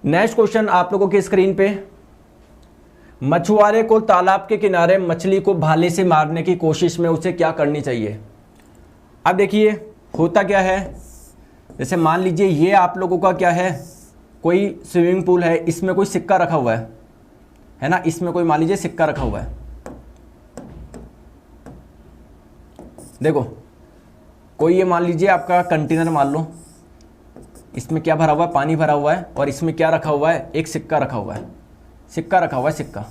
नेक्स्ट क्वेश्चन आप लोगों की स्क्रीन पे, मछुआरे को तालाब के किनारे मछली को भाले से मारने की कोशिश में उसे क्या करनी चाहिए। अब देखिए होता क्या है, जैसे मान लीजिए ये आप लोगों का क्या है, कोई स्विमिंग पूल है, इसमें कोई सिक्का रखा हुआ है ना, इसमें कोई मान लीजिए सिक्का रखा हुआ है। देखो कोई ये मान लीजिए आपका कंटेनर मान लो, इसमें क्या भरा हुआ है, पानी भरा हुआ है, और इसमें क्या रखा हुआ है, एक सिक्का रखा हुआ है, सिक्का रखा हुआ है, सिक्का।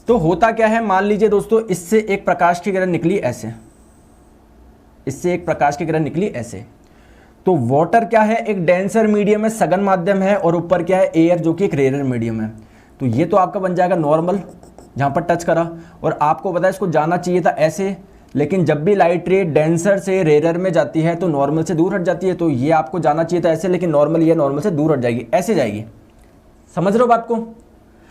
तो होता क्या है, मान लीजिए दोस्तों, इससे एक प्रकाश की किरण निकली ऐसे, इससे एक प्रकाश की किरण निकली ऐसे। तो वाटर क्या है, एक डेंसर मीडियम है, सघन माध्यम है, और ऊपर क्या है, एयर जो कि एक रेयर मीडियम है। तो ये तो आपका बन जाएगा नॉर्मल, जहाँ पर टच करा, और आपको पता है इसको जाना चाहिए था ऐसे, लेकिन जब भी लाइट रे डेंसर से रेयर में जाती है तो नॉर्मल से दूर हट जाती है। तो ये आपको जाना चाहिए था ऐसे, लेकिन नॉर्मल ये नॉर्मल से दूर हट जाएगी, ऐसे जाएगी। समझ रहे हो बात को?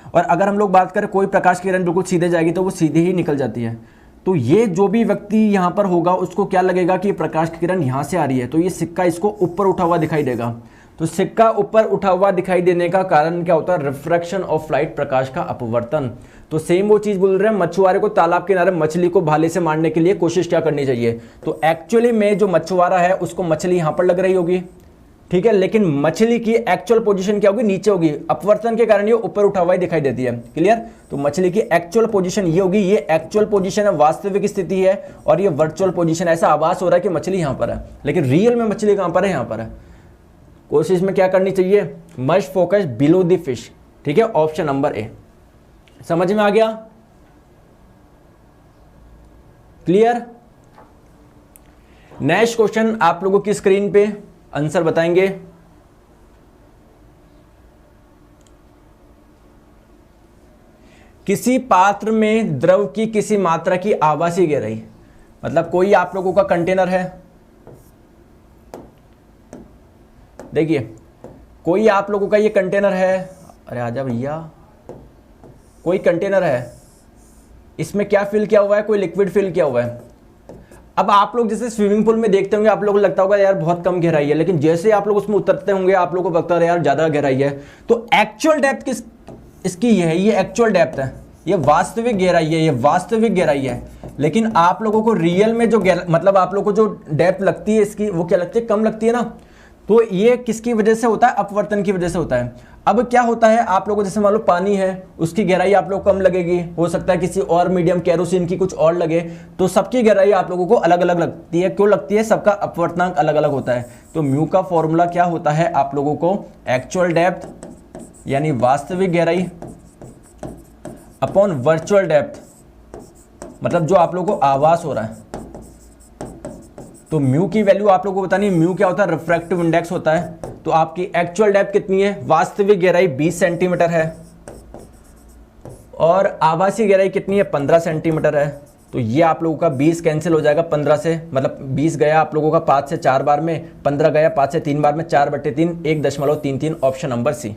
और अगर हम लोग बात करें कोई प्रकाश की किरण बिल्कुल सीधे जाएगी तो वो सीधे ही निकल जाती है। तो ये जो भी व्यक्ति यहाँ पर होगा उसको क्या लगेगा कि प्रकाश की किरण यहाँ से आ रही है, तो ये सिक्का इसको ऊपर उठा हुआ दिखाई देगा। तो सिक्का ऊपर उठा हुआ दिखाई देने का कारण क्या होता है? रिफ्रैक्शन ऑफ लाइट, प्रकाश का अपवर्तन। तो सेम वो चीज बोल रहे हैं, मछुआरे को तालाब किनारे मछली को भाले से मारने के लिए कोशिश क्या करनी चाहिए? तो एक्चुअली में जो मछुआरा है उसको मछली यहां पर लग रही होगी, ठीक है, लेकिन मछली की एक्चुअल पोजीशन क्या होगी? नीचे होगी। अपवर्तन के कारण ये ऊपर उठा हुआ दिखाई देती है। क्लियर? तो मछली की एक्चुअल पोजीशन ये होगी, ये एक्चुअल पोजीशन है, वास्तविक स्थिति है, और ये वर्चुअल पोजीशन। ऐसा आभास हो रहा है कि मछली यहां पर है, लेकिन रियल में मछली कहां पर है? यहां पर है। कोशिश में क्या करनी चाहिए? Must focus below the fish, ठीक है, ऑप्शन नंबर ए। समझ में आ गया? क्लियर? नेक्स्ट क्वेश्चन आप लोगों की स्क्रीन पे आंसर बताएंगे। किसी पात्र में द्रव की किसी मात्रा की आभासी गहराई, मतलब कोई आप लोगों का कंटेनर है, देखिए कोई आप लोगों का ये कंटेनर है, अरे आजा भैया, कोई कंटेनर है, इसमें क्या फिल किया हुआ है? कोई लिक्विड फिल किया हुआ है। अब आप लोग जैसे स्विमिंग पूल में देखते होंगे, आप लोगों को लगता होगा यार बहुत कम गहराई है, लेकिन जैसे आप लोग उसमें उतरते होंगे आप लोगों को लगता है यार ज्यादा गहराई है। तो एक्चुअल डेप्थ किस इसकी ये है, ये एक्चुअल डेप्थ है, ये वास्तविक गहराई है, ये वास्तविक गहराई है। लेकिन आप लोगों को रियल में जो मतलब आप लोगों को जो डेप्थ लगती है इसकी, वो क्या लगती है? कम लगती है ना। तो ये किसकी वजह से होता है? अपवर्तन की वजह से होता है। अब क्या होता है, आप लोगों को जैसे मान लो पानी है, उसकी गहराई आप लोग कम लगेगी, हो सकता है किसी और मीडियम केरोसिन की कुछ और लगे, तो सबकी गहराई आप लोगों को अलग अलग लगती है। क्यों लगती है? सबका अपवर्तनांक अलग अलग होता है। तो म्यू का फॉर्मूला क्या होता है आप लोगों को? एक्चुअल डेप्थ यानी वास्तविक गहराई अपॉन वर्चुअल डेप्थ, मतलब जो आप लोगों को आभास हो रहा है। तो म्यू की वैल्यू आप लोगों को बतानी है। म्यू क्या होता है? रिफ्रैक्टिव इंडेक्स होता है। तो आपकी एक्चुअल डेप्थ कितनी है? वास्तविक गहराई 20 सेंटीमीटर है, और आभासी गहराई कितनी है? 15 सेंटीमीटर है। तो ये आप लोगों का 20 कैंसिल हो जाएगा 15 से, मतलब 20 गया आप लोगों का 5 से 4 बार में, 15 गया 5 से 3 बार में, 4/3 1.33, ऑप्शन नंबर सी।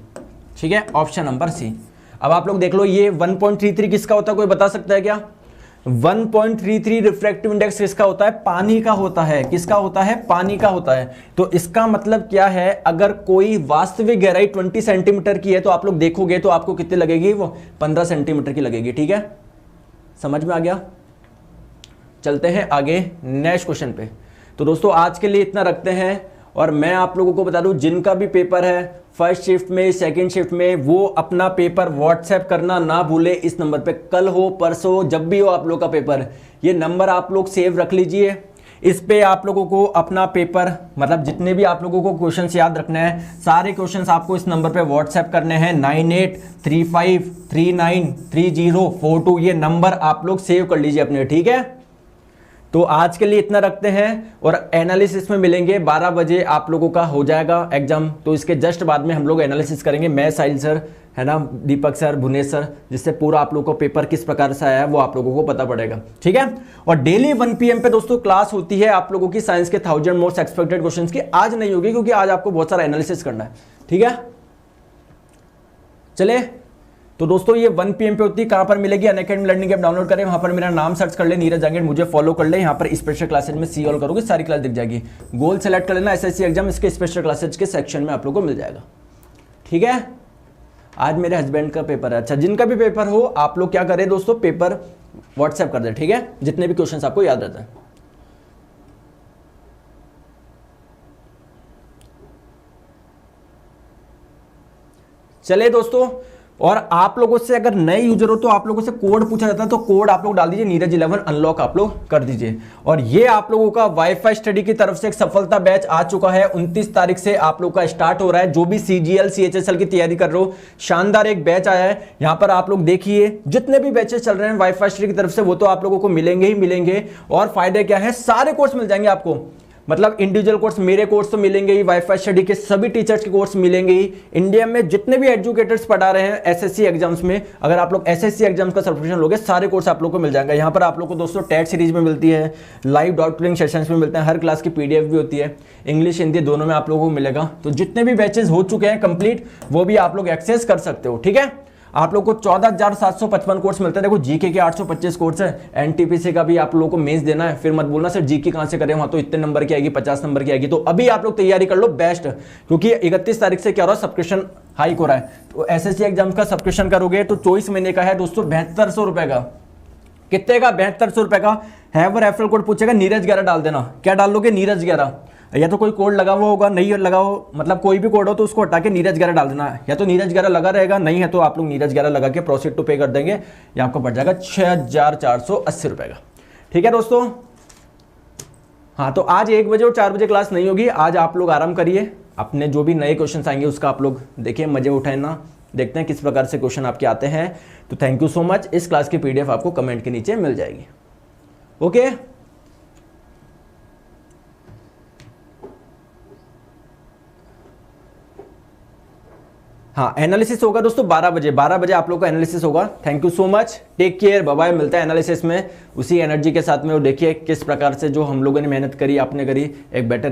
ठीक है, ऑप्शन नंबर सी। अब आप लोग देख लो, ये 1.33 किसका होता है? कोई बता सकता है क्या? 1.33 रिफ्रैक्टिव इंडेक्स किसका होता है? पानी का होता है। किसका होता है? पानी का होता है। तो इसका मतलब क्या है, अगर कोई वास्तविक गहराई 20 सेंटीमीटर की है तो आप लोग देखोगे तो आपको कितनी लगेगी? वो 15 सेंटीमीटर की लगेगी। ठीक है, समझ में आ गया? चलते हैं आगे नेक्स्ट क्वेश्चन पे। तो दोस्तों आज के लिए इतना रखते हैं, और मैं आप लोगों को बता दूं जिनका भी पेपर है फर्स्ट शिफ्ट में, सेकंड शिफ्ट में, वो अपना पेपर व्हाट्सएप करना ना भूले इस नंबर पे। कल हो परसों जब भी हो आप लोग का पेपर, ये नंबर आप लोग सेव रख लीजिए। इस पे आप लोगों को अपना पेपर, मतलब जितने भी आप लोगों को क्वेश्चंस याद रखने हैं, सारे क्वेश्चंस आपको इस नंबर पे व्हाट्सएप करने हैं। 9835393042 ये नंबर आप लोग सेव कर लीजिए अपने। ठीक है, तो आज के लिए इतना रखते हैं, और एनालिसिस में मिलेंगे 12 बजे आप लोगों का हो जाएगा एग्जाम। तो इसके जस्ट बाद में हम लोग एनालिसिस करेंगे, मैं, साहिल सर है ना, दीपक सर, भुवनेश सर, जिससे पूरा आप लोगों को पेपर किस प्रकार से आया है वो आप लोगों को पता पड़ेगा। ठीक है, और डेली 1 PM पे दोस्तों क्लास होती है आप लोगों की साइंस के 1000 मोस्ट एक्सपेक्टेड क्वेश्चंस की। आज नहीं होगी क्योंकि आज आपको बहुत सारा एनालिसिस करना है। ठीक है, चले तो दोस्तों ये 1 PM पे होती है। कहां पर मिलेगी? अनअकैडमी लर्निंग ऐप डाउनलोड करें, वहां पर मेरा नाम सर्च कर ले, नीरज जांगेड़, मुझे फॉलो कर ले। यहाँ पर स्पेशल क्लासेज में सी ऑल करोगे, सारी क्लास दिख जाएगी। गोल सेलेक्ट कर लेना, SSC एग्जाम, इसके स्पेशल क्लासेज के सेक्शन में आप लोगों को मिल जाएगा। ठीक है, आज मेरे हस्बैंड का पेपर है। अच्छा, जिनका भी पेपर हो आप लोग क्या करें दोस्तों, पेपर व्हाट्सएप कर दे। ठीक है, जितने भी क्वेश्चन आपको याद रहता है। चले दोस्तों, और आप लोगों से अगर नए यूजर हो तो आप लोगों से कोड पूछा जाता है, तो कोड आप लोग डाल दीजिए, नीरज 11 अनलॉक आप लोग कर दीजिए। और ये आप लोगों का वाईफाई स्टडी की तरफ से एक सफलता बैच आ चुका है। 29 तारीख से आप लोग का स्टार्ट हो रहा है। जो भी CGL CHSL की तैयारी कर रहे हो, शानदार एक बैच आया है। यहाँ पर आप लोग देखिए जितने भी बैचेस चल रहे हैं वाईफाई स्टडी की तरफ से, वो तो आप लोगों को मिलेंगे ही मिलेंगे। और फायदे क्या है, सारे कोर्स मिल जाएंगे आपको। मतलब इंडिविजुअल कोर्स, मेरे कोर्स तो मिलेंगे ही, वाईफाई स्टडी के सभी टीचर्स के कोर्स मिलेंगे ही। इंडिया में जितने भी एजुकेटर्स पढ़ा रहे हैं एसएससी एग्जाम्स में, अगर आप लोग एसएससी एग्जाम्स का सब्सक्रिप्शन लोगे, सारे कोर्स आप लोग को मिल जाएगा। यहाँ पर आप लोग को दोस्तों टेट सीरीज में मिलती है, लाइव डाउट क्लियरिंग सेशंस में मिलते हैं, हर क्लास की पीडीएफ भी होती है, इंग्लिश हिंदी दोनों में आप लोगों को मिलेगा। तो जितने भी बैचेस हो चुके हैं कंप्लीट, वो भी आप लोग एक्सेस कर सकते हो, ठीक है। आप लोग को 14,755 कोर्स मिलते हैं। देखो जीके के 825 कोर्स है, एनटीपीसी का भी आप लोगों को मेंस देना है, फिर मत बोलना सर जीके कहां से करें, वहां तो इतने नंबर की आएगी, 50 नंबर की आएगी। तो अभी आप लोग तैयारी कर लो बेस्ट, क्योंकि 31 तारीख से क्या हो रहा है, सब्सक्रिप्शन हाइक हो रहा है। तो एसएससी एग्जाम का सब्सक्रिप्शन करोगे तो 24 महीने का है दोस्तों 7200 रुपए का। कितने का? 7200 रुपए का। हैव रेफरल कोड पूछेगा, नीरज 11 डाल देना। क्या डाल लोगे? नीरज 11। या तो कोई कोड लगा हुआ होगा, नहीं लगा हो, मतलब कोई भी कोड हो तो उसको हटा के नीरज 11 डाल देना है। या तो नीरज 11 लगा रहेगा, नहीं है तो आप लोग नीरज 11 लगा के प्रोसीड टू पे कर देंगे, ये आपको पड़ जाएगा 6480 रुपए का। ठीक है दोस्तों। हाँ, तो आज 1 बजे और 4 बजे क्लास नहीं होगी। आज आप लोग आराम करिए, अपने जो भी नए क्वेश्चन आएंगे उसका आप लोग देखिए, मजे उठाए ना, देखते हैं किस प्रकार से क्वेश्चन आपके आते हैं। तो थैंक यू सो मच। इस क्लास की पीडीएफ आपको कमेंट के नीचे मिल जाएगी। ओके, हाँ, एनालिसिस होगा दोस्तों 12 बजे। 12 बजे आप लोग का एनालिसिस होगा। Thank you so much, take care, bye bye. मिलता है एनालिसिस में उसी एनर्जी के साथ में, और देखिए किस प्रकार से जो हम लोगों ने मेहनत करी, आपने करी, एक बेटर